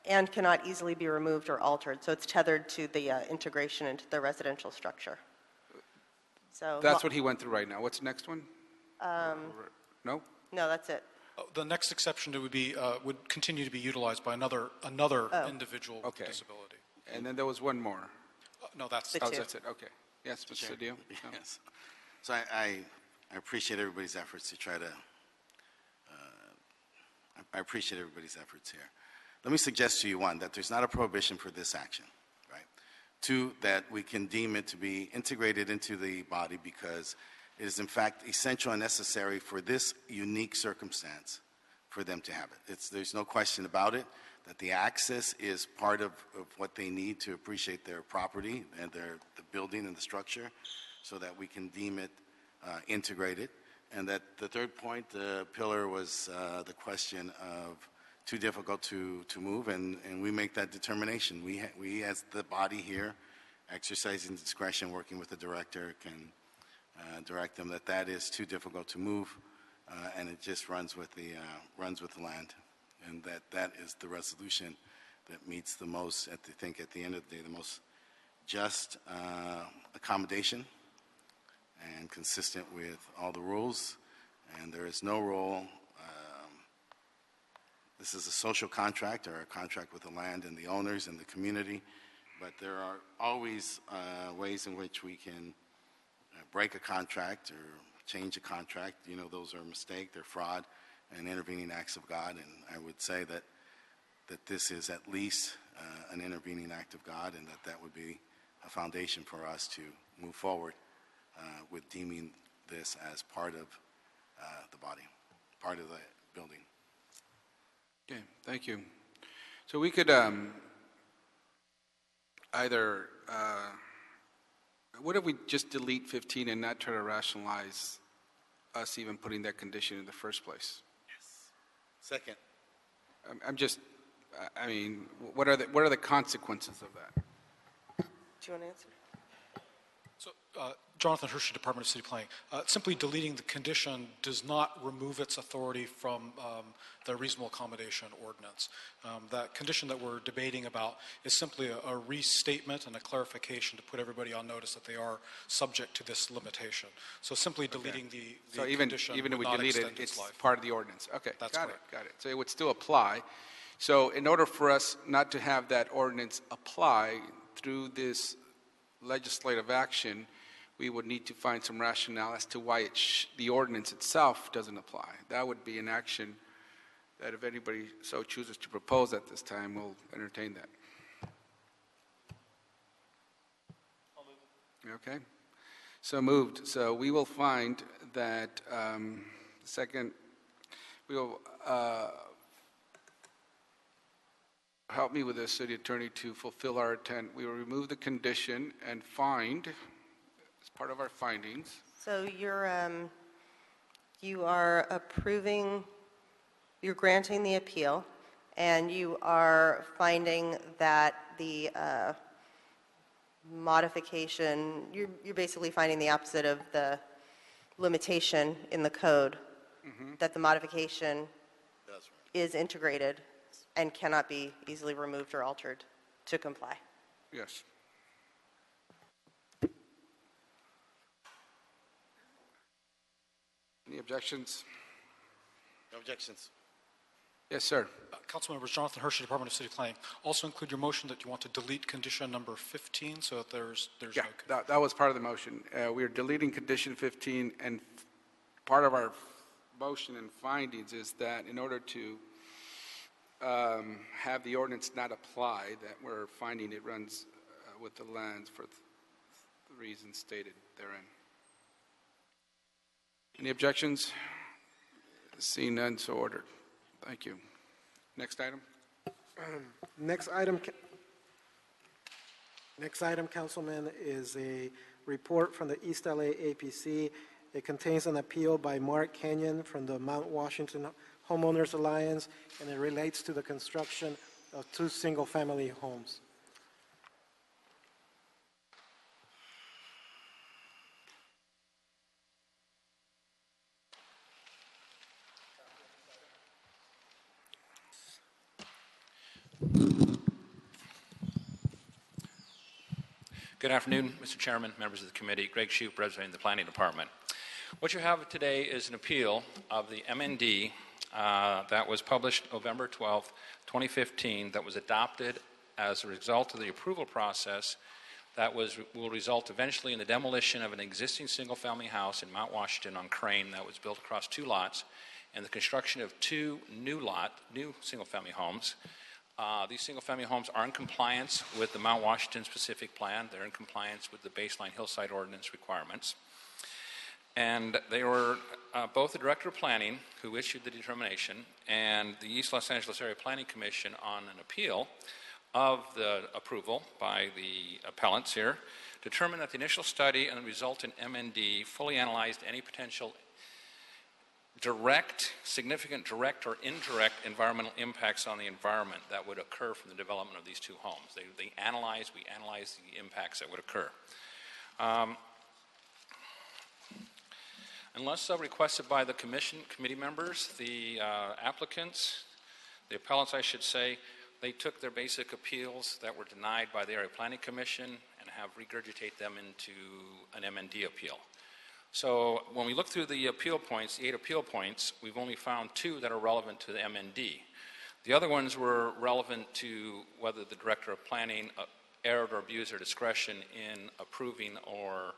And cannot easily be removed or altered. So it's tethered to the integration into the residential structure. So that's what he went through right now. What's the next one? No? No, that's it. The next exception would continue to be utilized by another individual with disability. And then there was one more. No, that's that's it. Okay. Yes, Mr. Cedillo? Yes. So I appreciate everybody's efforts to try to, I appreciate everybody's efforts here. Let me suggest to you, one, that there's not a prohibition for this action, right? Two, that we can deem it to be integrated into the body because it is in fact essential and necessary for this unique circumstance for them to have it. There's no question about it, that the access is part of what they need to appreciate their property and the building and the structure, so that we can deem it integrated. And that the third point, the pillar, was the question of too difficult to move, and we make that determination. We as the body here, exercising discretion, working with the director, can direct them that is too difficult to move, and it just runs with the land, and that is the resolution that meets the most, at the end of the day, the most just accommodation and consistent with all the rules. And there is no role. This is a social contract, or a contract with the land and the owners and the community, but there are always ways in which we can break a contract or change a contract. You know, those are a mistake, they're fraud and intervening acts of God, and I would say that this is at least an intervening act of God, and that would be a foundation for us to move forward with deeming this as part of the body, part of the building. Okay, thank you. So we could either, what if we just delete 15 and not try to rationalize us even putting that condition in the first place? Yes. Second. I mean, what are the consequences of that? Do you want to answer? So, Jonathan Hershey, Department of City Planning. Simply deleting the condition does not remove its authority from the reasonable accommodation ordinance. That condition that we're debating about is simply a restatement and a clarification to put everybody on notice that they are subject to this limitation. So simply deleting the condition even if we would not delete extend it, its it's life. part of the ordinance. Okay, That's got correct. it. So it would still apply. So in order for us not to have that ordinance apply through this legislative action, we would need to find some rationale as to why the ordinance itself doesn't apply. That would be an action that, if anybody so chooses to propose at this time, we'll entertain that. Okay, so moved. So we will find that second, we will help me with this, city attorney, to fulfill our intent. We will remove the condition and find, as part of our findings. So you are you're granting the appeal, and you are finding that the modification, you're basically finding the opposite of the limitation in the code, that the modification is integrated and cannot be easily removed or altered to comply. Yes. Any objections? No objections. Yes, sir. Council members, Jonathan Hershey, Department of City Planning. Also include your motion that you want to delete condition number 15, so that there's Yeah, no... that was part of the motion. We are deleting condition 15, and part of our motion and findings is that in order to have the ordinance not apply, that we're finding it runs with the lands for the reasons stated therein. Any objections? Seeing none, so ordered. Thank you. Next item. Next item, Councilman, is a report from the East LA APC. It contains an appeal by Mark Kenyon from the Mount Washington Homeowners Alliance, and it relates to the construction of 2 single-family homes. Good afternoon, Mr. Chairman, members of the committee. Greg Shoup, representing the Planning Department. What you have today is an appeal of the MND that was published November 12, 2015, that was adopted as a result of the approval process that will result eventually in the demolition of an existing single-family house in Mount Washington on Crane that was built across 2 lots, and the construction of 2 new single-family homes. These single-family homes are in compliance with the Mount Washington specific plan. They're in compliance with the baseline hillside ordinance requirements. And they were both the Director of Planning, who issued the determination, and the East Los Angeles Area Planning Commission on an appeal of the approval by the appellants here, determined that the initial study and the resultant MND fully analyzed any potential significant direct or indirect environmental impacts on the environment that would occur from the development of these 2 homes. We analyzed the impacts that would occur. Unless requested by the committee members, the applicants, the appellants I should say, they took their basic appeals that were denied by the Area Planning Commission and have regurgitated them into an MND appeal. So when we look through the appeal points, the 8 appeal points, we've only found 2 that are relevant to the MND. The other ones were relevant to whether the Director of Planning erred or abused their discretion in approving or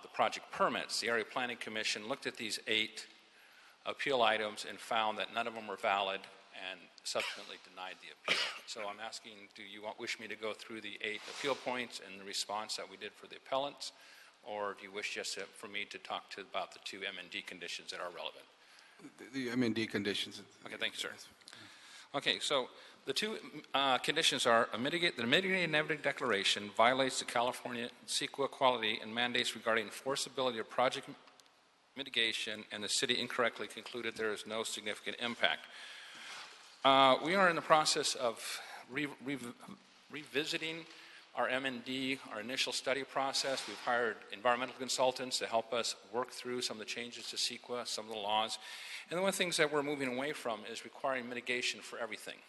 the project permits. The Area Planning Commission looked at these 8 appeal items and found that none of them were valid and subsequently denied the appeal. So I'm asking, do you wish me to go through the 8 appeal points and the response that we did for the appellants? Or do you wish just for me to talk about the 2 MND conditions that are relevant? The MND conditions. Okay, thank you, sir. Okay, so the 2 conditions are the mitigated negative declaration violates the California CEQA quality and mandates regarding enforceability of project mitigation, and the city incorrectly concluded there is no significant impact. We are in the process of revisiting our MND, our initial study process. We've hired environmental consultants to help us work through some of the changes to CEQA, some of the laws. And one of the things that we're moving away from is requiring mitigation for everything,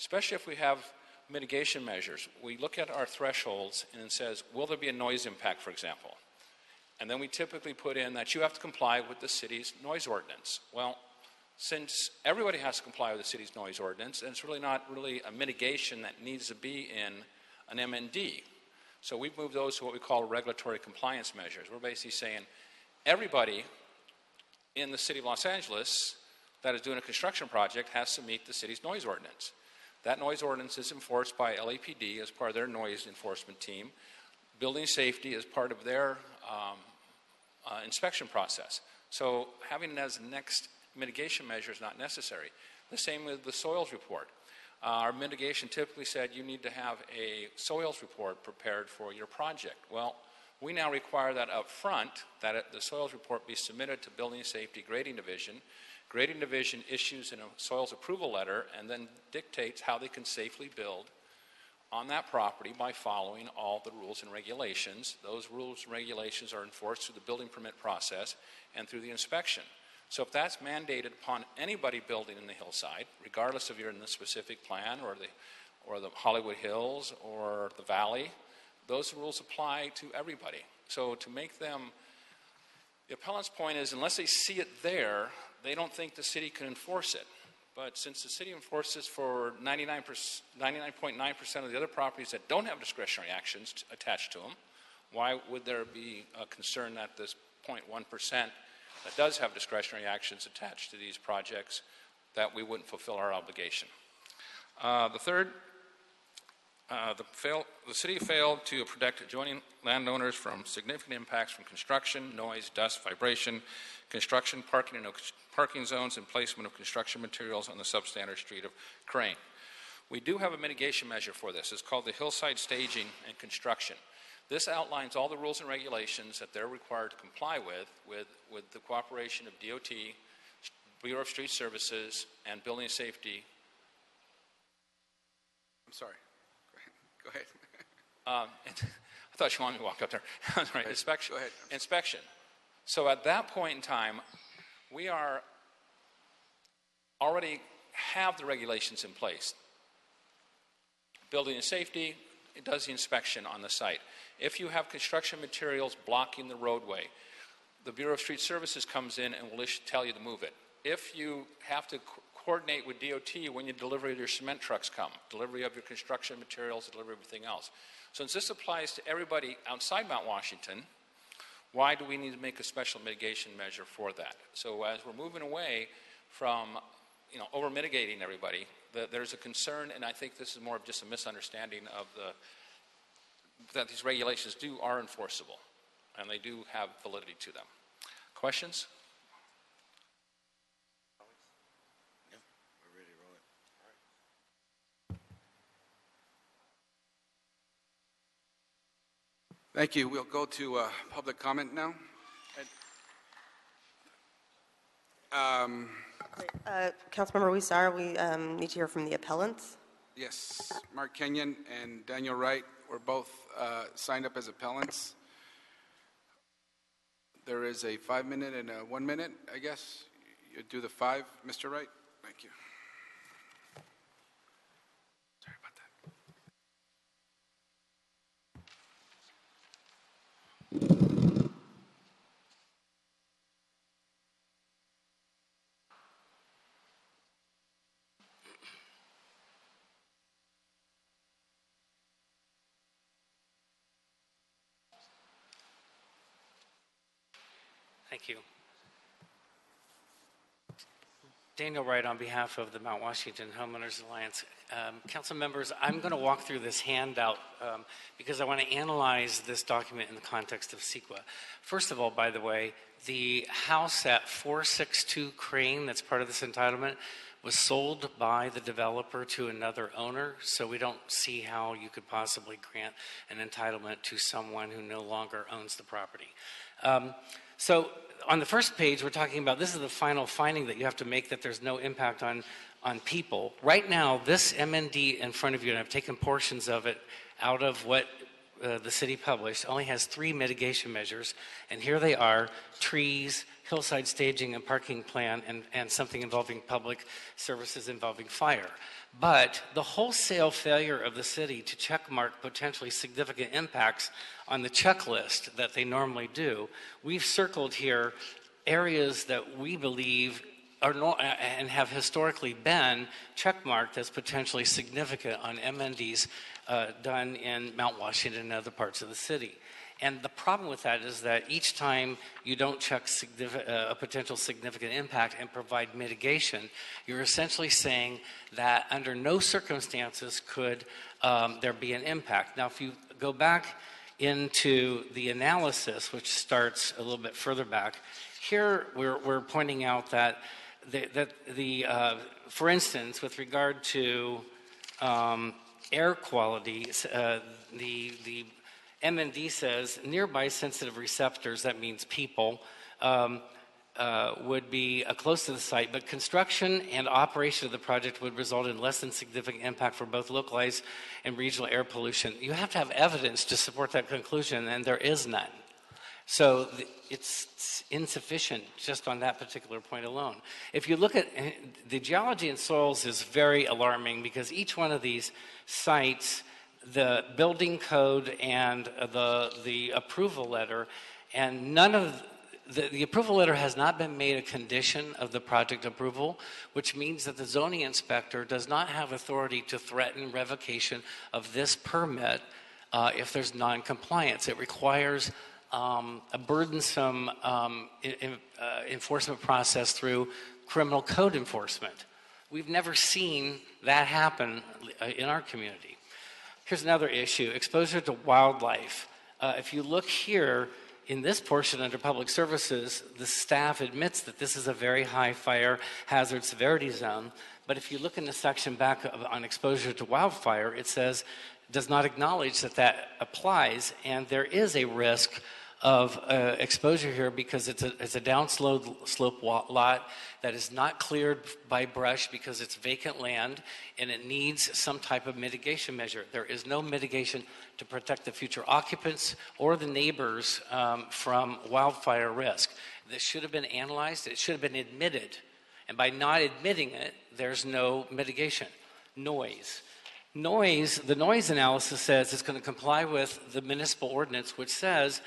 especially if we have mitigation measures. We look at our thresholds and it says, will there be a noise impact, for example? And then we typically put in that you have to comply with the city's noise ordinance. Well, since everybody has to comply with the city's noise ordinance, and it's really not really a mitigation that needs to be in an MND. So we've moved those to what we call regulatory compliance measures. We're basically saying everybody in the city of Los Angeles that is doing a construction project has to meet the city's noise ordinance. That noise ordinance is enforced by LAPD as part of their noise enforcement team. Building safety is part of their inspection process. So having it as the next mitigation measure is not necessary. The same with the soils report. Our mitigation typically said you need to have a soils report prepared for your project. Well, we now require that up front, that the soils report be submitted to Building Safety Grading Division. Grading Division issues a soils approval letter and then dictates how they can safely build on that property by following all the rules and regulations. Those rules and regulations are enforced through the building permit process and through the inspection. So if that's mandated upon anybody building in the hillside, regardless if you're in the specific plan or the Hollywood Hills or the Valley, those rules apply to everybody. So to make them, the appellant's point is unless they see it there, they don't think the city can enforce it. But since the city enforces for 99.9% of the other properties that don't have discretionary actions attached to them, why would there be a concern that this 0.1% that does have discretionary actions attached to these projects that we wouldn't fulfill our obligation? The third The city failed to protect adjoining landowners from significant impacts from construction, noise, dust, vibration, construction, parking, and parking zones, and placement of construction materials on the substandard street of Crane. We do have a mitigation measure for this. It's called the hillside staging and construction. This outlines all the rules and regulations that they're required to comply with the cooperation of DOT, Bureau of Street Services, and Building Safety. I'm sorry. Go ahead. I thought you wanted me to walk up there. Right. Inspection. Go ahead. Inspection. So at that point in time, we are already have the regulations in place. Building and Safety, it does the inspection on the site. If you have construction materials blocking the roadway, the Bureau of Street Services comes in and will tell you to move it. If you have to coordinate with DOT when your delivery of your cement trucks come, delivery of your construction materials, delivery of everything else. Since this applies to everybody outside Mount Washington, why do we need to make a special mitigation measure for that? So as we're moving away from over mitigating everybody, there's a concern, and I think this is more of just a misunderstanding of that these regulations are enforceable, and they do have validity to them. Questions? Thank you. We'll go to public comment now. Councilmember Huizar, we need to hear from the appellants. Yes, Mark Kenyon and Daniel Wright were both signed up as appellants. There is a 5-minute and a 1-minute, I guess. You do the 5, Mr. Wright? Thank you. Sorry about that. Thank you. Daniel Wright on behalf of the Mount Washington Homeowners Alliance. Council members, I'm going to walk through this handout because I want to analyze this document in the context of CEQA. First of all, by the way, the house at 462 Crane that's part of this entitlement was sold by the developer to another owner, so we don't see how you could possibly grant an entitlement to someone who no longer owns the property. So on the first page, we're talking about this is the final finding that you have to make, that there's no impact on people. Right now, this MND in front of you, and I've taken portions of it out of what the city published, only has 3 mitigation measures, and here they are: trees, hillside staging and parking plan, and something involving public services involving fire. But the wholesale failure of the city to checkmark potentially significant impacts on the checklist that they normally do, we've circled here areas that we believe are and have historically been checkmarked as potentially significant on MNDs done in Mount Washington and other parts of the city. And the problem with that is that each time you don't check a potential significant impact and provide mitigation, you're essentially saying that under no circumstances could there be an impact. Now, if you go back into the analysis, which starts a little bit further back, here we're pointing out that for instance, with regard to air quality, the MND says nearby sensitive receptors, that means people, would be close to the site, but construction and operation of the project would result in less than significant impact for both localized and regional air pollution. You have to have evidence to support that conclusion, and there is none. So it's insufficient just on that particular point alone. If you look at the geology and soils is very alarming because each one of these sites, the building code and the approval letter, and none of the approval letter has not been made a condition of the project approval, which means that the zoning inspector does not have authority to threaten revocation of this permit if there's non-compliance. It requires a burdensome enforcement process through criminal code enforcement. We've never seen that happen in our community. Here's another issue, exposure to wildlife. If you look here, in this portion under public services, the staff admits that this is a very high fire hazard severity zone. But if you look in the section back on exposure to wildfire, it says, does not acknowledge that that applies. And there is a risk of exposure here because it's a downslope lot that is not cleared by brush because it's vacant land and it needs some type of mitigation measure. There is no mitigation to protect the future occupants or the neighbors from wildfire risk. This should have been analyzed. It should have been admitted. And by not admitting it, there's no mitigation. Noise. The noise analysis says it's going to comply with the municipal ordinance, which says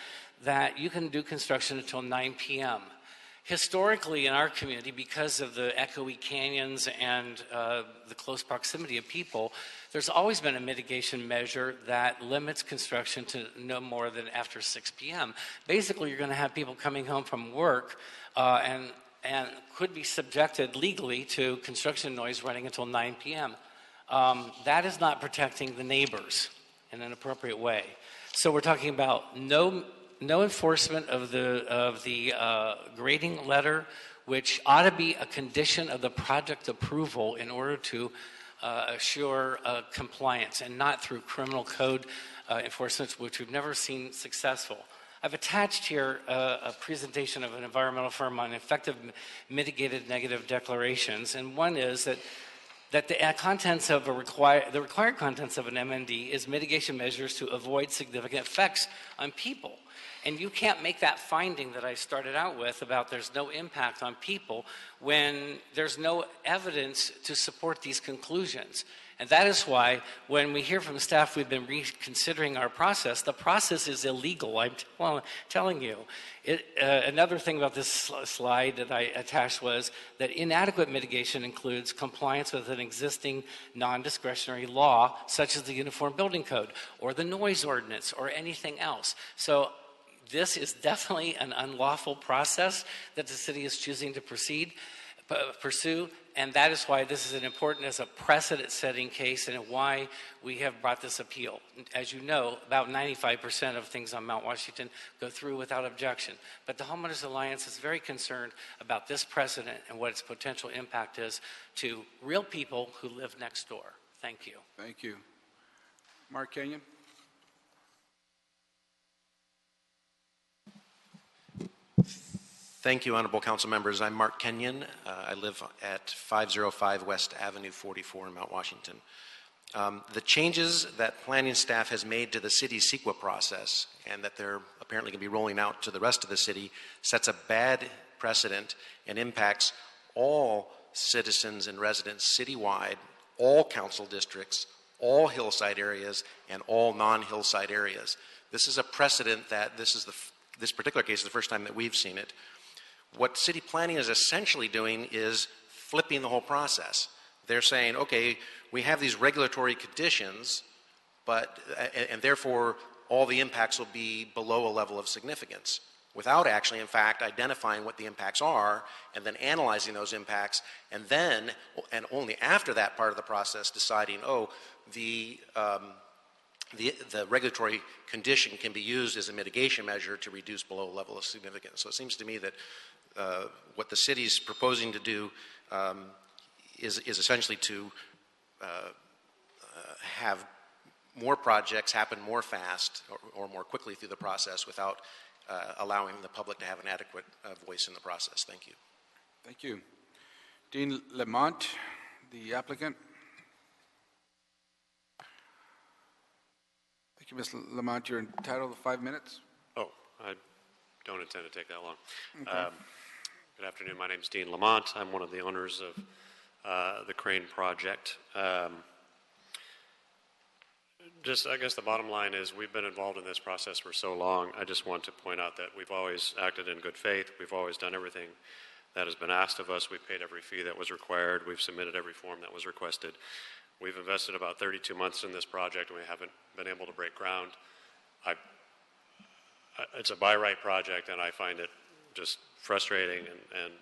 that you can do construction until 9 p.m. Historically, in our community, because of the echoey canyons and the close proximity of people, there's always been a mitigation measure that limits construction to no more than after 6 p.m. Basically, you're going to have people coming home from work and could be subjected legally to construction noise running until 9 p.m. That is not protecting the neighbors in an appropriate way. So we're talking about no enforcement of the grading letter, which ought to be a condition of the project approval in order to assure compliance, and not through criminal code enforcement, which we've never seen successful. I've attached here a presentation of an environmental firm on effective mitigated negative declarations, and one is that the contents of the required contents of an MND is mitigation measures to avoid significant effects on people. And you can't make that finding that I started out with about there's no impact on people when there's no evidence to support these conclusions. And that is why when we hear from staff we've been reconsidering our process, the process is illegal, I'm telling you. Another thing about this slide that I attached was that inadequate mitigation includes compliance with an existing non-discretionary law, such as the Uniform Building Code or the noise ordinance or anything else. So this is definitely an unlawful process that the city is choosing to pursue, and that is why this is an important as a precedent-setting case and why we have brought this appeal. As you know, about 95% of things on Mount Washington go through without objection. But the Homeowners Alliance is very concerned about this precedent and what its potential impact is to real people who live next door. Thank you. Thank you. Mark Kenyon. Thank you, Honorable Council members. I'm Mark Kenyon. I live at 505 West Avenue 44 in Mount Washington. The changes that planning staff has made to the city's CEQA process and that they're apparently going to be rolling out to the rest of the city sets a bad precedent and impacts all citizens and residents citywide, all council districts, all hillside areas, and all non-hillside areas. This is a precedent that this particular case is the first time that we've seen it. What city planning is essentially doing is flipping the whole process. They're saying, okay, we have these regulatory conditions, and therefore all the impacts will be below a level of significance, without actually, in fact, identifying what the impacts are and then analyzing those impacts, and then, and only after that part of the process, deciding, oh, the regulatory condition can be used as a mitigation measure to reduce below a level of significance. So it seems to me that what the city's proposing to do is essentially to have more projects happen more fast or more quickly through the process without allowing the public to have an adequate voice in the process. Thank you. Thank you. Dean Lamont, the applicant. Thank you, Ms. Lamont. You're entitled to 5 minutes. Oh, I don't intend to take that long. Okay. Good afternoon. My name is Dean Lamont. I'm one of the owners of the Crane Project. I guess the bottom line is we've been involved in this process for so long. I just want to point out that we've always acted in good faith. We've always done everything that has been asked of us. We've paid every fee that was required. We've submitted every form that was requested. We've invested about 32 months in this project, and we haven't been able to break ground. It's a by right project, and I find it just frustrating, and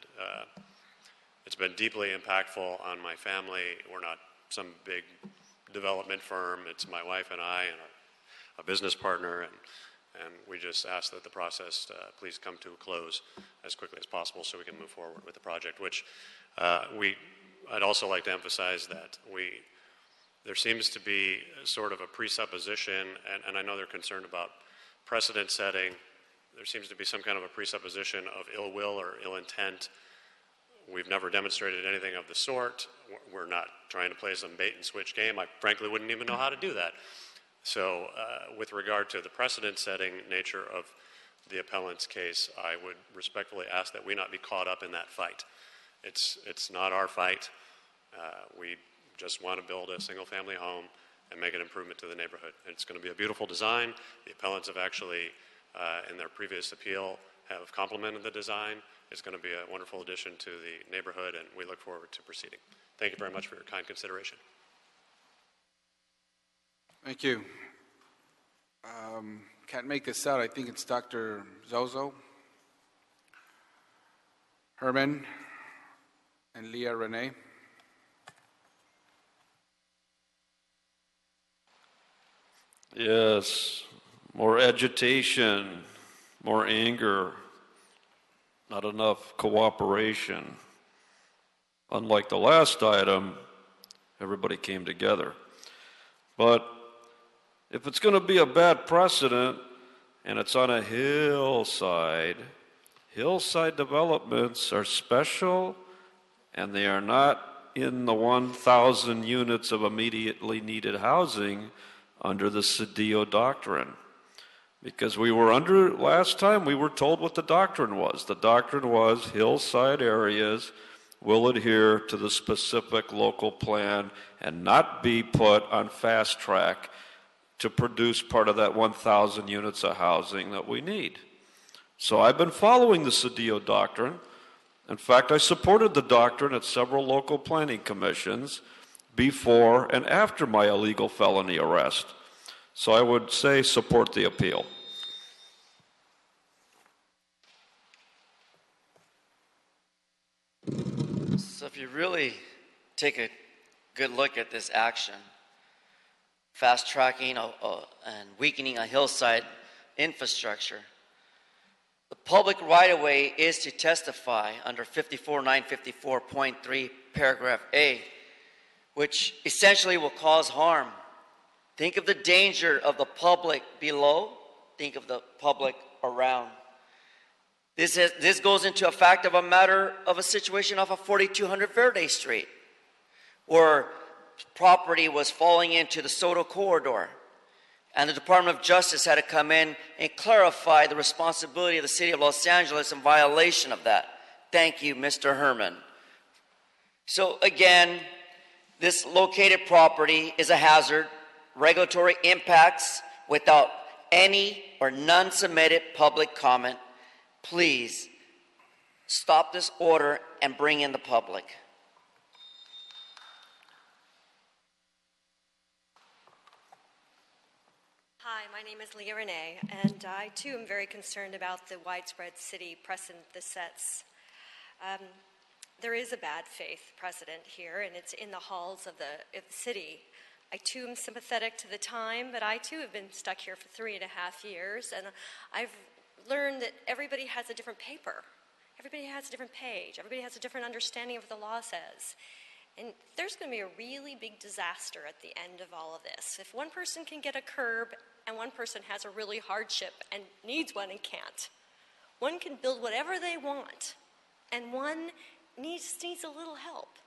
it's been deeply impactful on my family. We're not some big development firm. It's my wife and I and a business partner, and we just ask that the process please come to a close as quickly as possible so we can move forward with the project, which I'd also like to emphasize that there seems to be sort of a presupposition, and I know they're concerned about precedent setting. There seems to be some kind of a presupposition of ill will or ill intent. We've never demonstrated anything of the sort. We're not trying to play some bait and switch game. I frankly wouldn't even know how to do that. So with regard to the precedent-setting nature of the appellant's case, I would respectfully ask that we not be caught up in that fight. It's not our fight. We just want to build a single-family home and make an improvement to the neighborhood. It's going to be a beautiful design. The appellants have actually, in their previous appeal, have complimented the design. It's going to be a wonderful addition to the neighborhood, and we look forward to proceeding. Thank you very much for your kind consideration. Thank you. Can't make this out. I think it's Dr. Zozo, Herman, and Leah Renee. Yes, more agitation, more anger, not enough cooperation. Unlike the last item, everybody came together. But if it's going to be a bad precedent and it's on a hillside developments are special and they are not in the 1,000 units of immediately needed housing under the Cedillo doctrine. Because last time we were told what the doctrine was. The doctrine was hillside areas will adhere to the specific local plan and not be put on fast track to produce part of that 1,000 units of housing that we need. So I've been following the Cedillo doctrine. In fact, I supported the doctrine at several local planning commissions before and after my illegal felony arrest. So I would say support the appeal. So if you really take a good look at this action, fast tracking and weakening a hillside infrastructure, the public right-of-way is to testify under 54954.3 paragraph A, which essentially will cause harm. Think of the danger of the public below, think of the public around. This goes into a fact of a matter of a situation off of 4200 Verde Street, where property was falling into the Soto corridor, and the Department of Justice had to come in and clarify the responsibility of the City of Los Angeles in violation of that. Thank you, Mr. Herman. So again, this located property is a hazard. Regulatory impacts without any or none submitted public comment. Please stop this order and bring in the public. Hi, my name is Leah Renee, and I too am very concerned about the widespread city precedent this sets. There is a bad faith precedent here, and it's in the halls of the city. I too am sympathetic to the time, but I too have been stuck here for 3.5 years, and I've learned that everybody has a different paper. Everybody has a different page. Everybody has a different understanding of what the law says. And there's going to be a really big disaster at the end of all of this. If one person can get a curb and one person has a really hardship and needs one and can't, one can build whatever they want, and one needs a little help.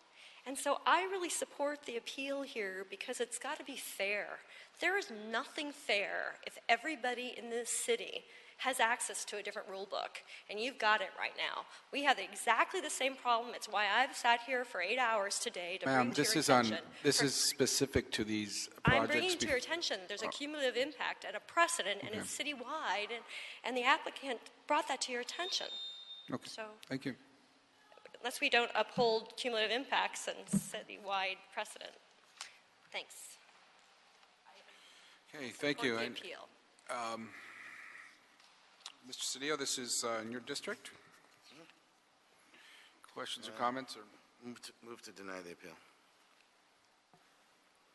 And so I really support the appeal here because it's got to be fair. There is nothing fair if everybody in this city has access to a different rule book, and you've got it right now. We have exactly the same problem. It's why I've sat here for 8 hours today to bring to your attention. This is specific to these projects. I'm bringing to your attention there's a cumulative impact and a precedent, and it's citywide, and the applicant brought that to your attention. Okay, so, thank you. Unless we don't uphold cumulative impacts and citywide precedent. Thanks. Okay, thank you. And, appeal. Mr. Cedillo, this is in your district. Questions or comments? Or Move to deny the appeal.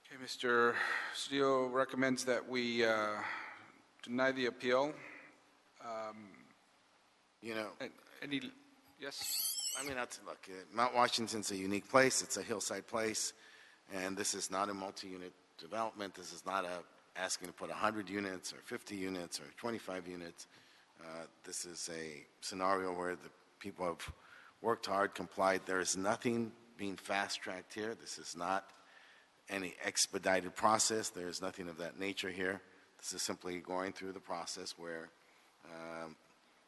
Okay, Mr. Cedillo recommends that we deny the appeal. You know, Any, yes? I mean, look, Mount Washington's a unique place. It's a hillside place, and this is not a multi-unit development. This is not asking to put 100 units or 50 units or 25 units. This is a scenario where the people have worked hard, complied. There is nothing being fast-tracked here. This is not any expedited process. There is nothing of that nature here. This is simply going through the process where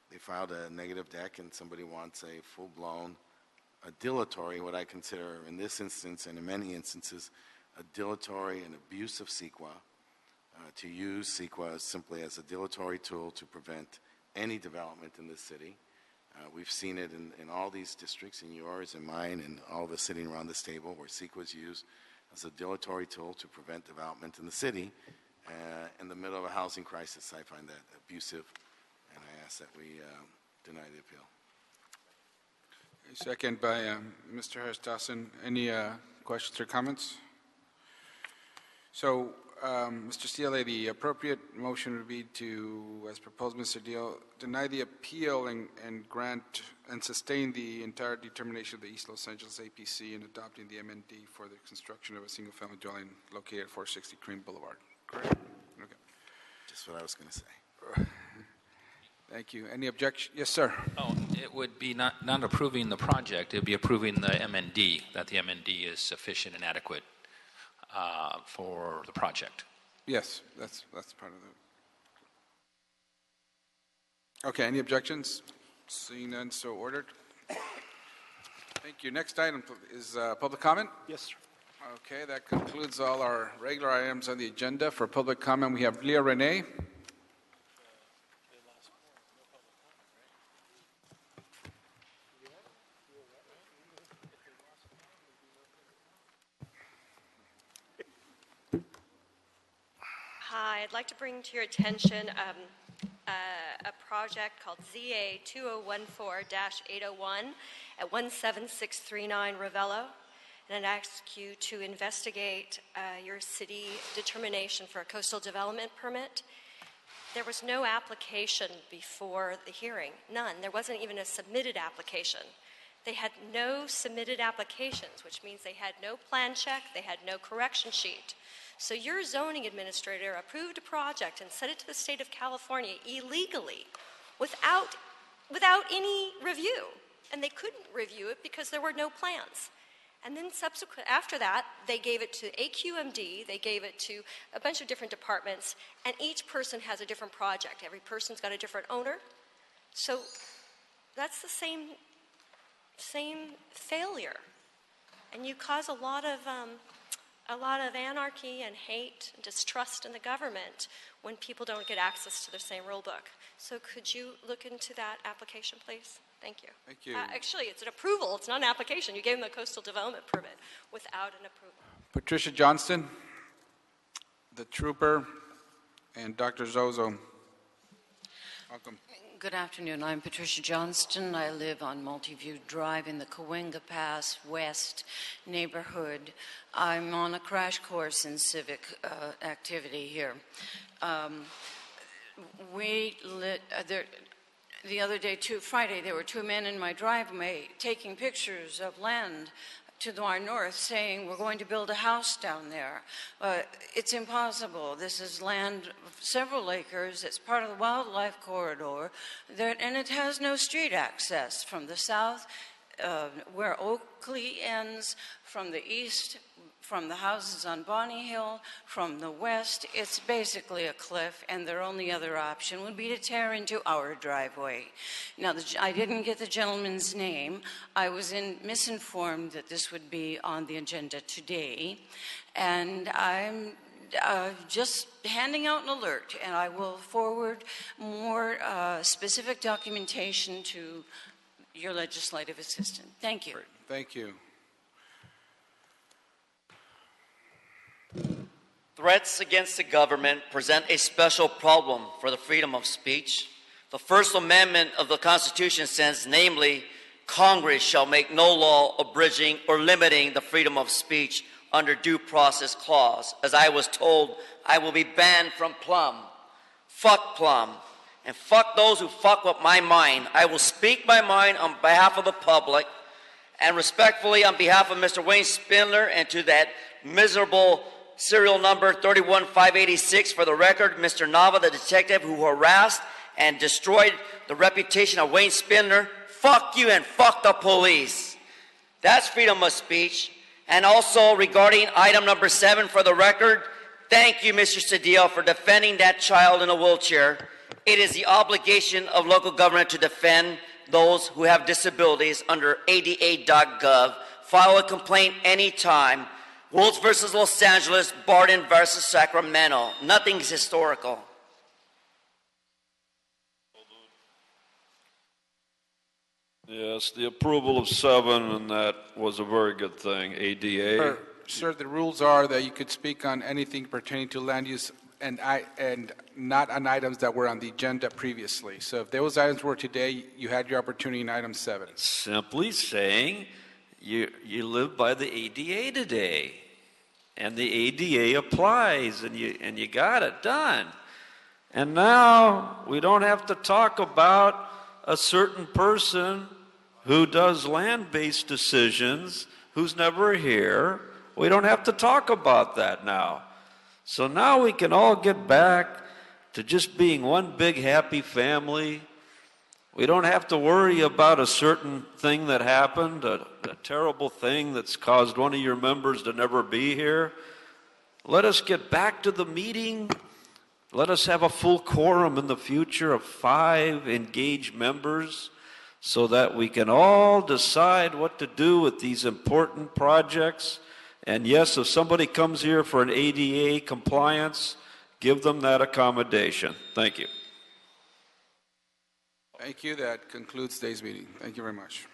they filed a negative deck and somebody wants a full-blown, a dilatory, what I consider in this instance and in many instances, a dilatory and abusive CEQA, to use CEQA simply as a dilatory tool to prevent any development in this city. We've seen it in all these districts, in yours and mine and all of us sitting around this table, where CEQA is used as a dilatory tool to prevent development in the city. In the middle of a housing crisis, I find that abusive, and I ask that we deny the appeal. Second by Mr. Harris-Dawson. Any questions or comments? So, Mr. Steele, the appropriate motion would be to, as proposed, Mr. Deal, deny the appeal and grant and sustain the entire determination of the East Los Angeles APC in adopting the MND for the construction of a single-family dwelling located at 460 Cream Boulevard. Correct? Okay. Just what I was going to say. Thank you. Any objection? Yes, sir. Oh, it would be not approving the project. It would be approving the MND, that the MND is sufficient and adequate for the project. Yes, that's part of it. Okay, any objections? Seeing none, so ordered. Thank you. Next item is public comment. Yes, sir. Okay, that concludes all our regular items on the agenda. For public comment, we have Leah Renee. Hi, I'd like to bring to your attention a project called ZA 2014-801 at 17639 Ravello. And I'd ask you to investigate your city determination for a coastal development permit. There was no application before the hearing, none. There wasn't even a submitted application. They had no submitted applications, which means they had no plan check, they had no correction sheet. So your zoning administrator approved a project and sent it to the state of California illegally without any review. And they couldn't review it because there were no plans. And then after that, they gave it to AQMD, they gave it to a bunch of different departments, and each person has a different project. Every person's got a different owner. So that's the same failure. And you cause a lot of anarchy and hate and distrust in the government when people don't get access to the same rule book. So could you look into that application, please? Thank you. Thank you. Actually, it's an approval. It's not an application. You gave them a coastal development permit without an approval. Patricia Johnston, the trooper, and Dr. Zozo. Welcome. Good afternoon. I'm Patricia Johnston. I live on Multiview Drive in the Cahuenga Pass West neighborhood. I'm on a crash course in civic activity here. The other day, Friday, there were two men in my driveway taking pictures of land to our north saying we're going to build a house down there. It's impossible. This is land of several acres. It's part of the wildlife corridor, and it has no street access from the south, where Oakley ends, from the east, from the houses on Bonnie Hill, from the west. It's basically a cliff, and their only other option would be to tear into our driveway. Now, I didn't get the gentleman's name. I was misinformed that this would be on the agenda today, and I'm just handing out an alert, and I will forward more specific documentation to your legislative assistant. Thank you. Great. Thank you. Threats against the government present a special problem for the freedom of speech. The First Amendment of the Constitution says, namely, Congress shall make no law abridging or limiting the freedom of speech under due process clause. As I was told, I will be banned from Plum. Fuck Plum. And fuck those who fuck with my mind. I will speak my mind on behalf of the public and respectfully on behalf of Mr. Wayne Spindler and to that miserable serial number 31586 for the record, Mr. Nava, the detective who harassed and destroyed the reputation of Wayne Spindler. Fuck you and fuck the police. That's freedom of speech. And also regarding item number 7 for the record, thank you, Mr. Cedillo, for defending that child in a wheelchair. It is the obligation of local government to defend those who have disabilities under ADA.gov. File a complaint anytime. Wolves versus Los Angeles, Barden versus Sacramento. Nothing's historical. Yes, the approval of 7, and that was a very good thing. ADA. Sir, the rules are that you could speak on anything pertaining to land use and not on items that were on the agenda previously. So if those items were today, you had your opportunity in item 7. Simply saying you live by the ADA today, and the ADA applies, and you got it done. And now we don't have to talk about a certain person who does land-based decisions, who's never here. We don't have to talk about that now. So now we can all get back to just being one big happy family. We don't have to worry about a certain thing that happened, a terrible thing that's caused one of your members to never be here. Let us get back to the meeting. Let us have a full quorum in the future of 5 engaged members so that we can all decide what to do with these important projects. And yes, if somebody comes here for an ADA compliance, give them that accommodation. Thank you. Thank you. That concludes today's meeting. Thank you very much.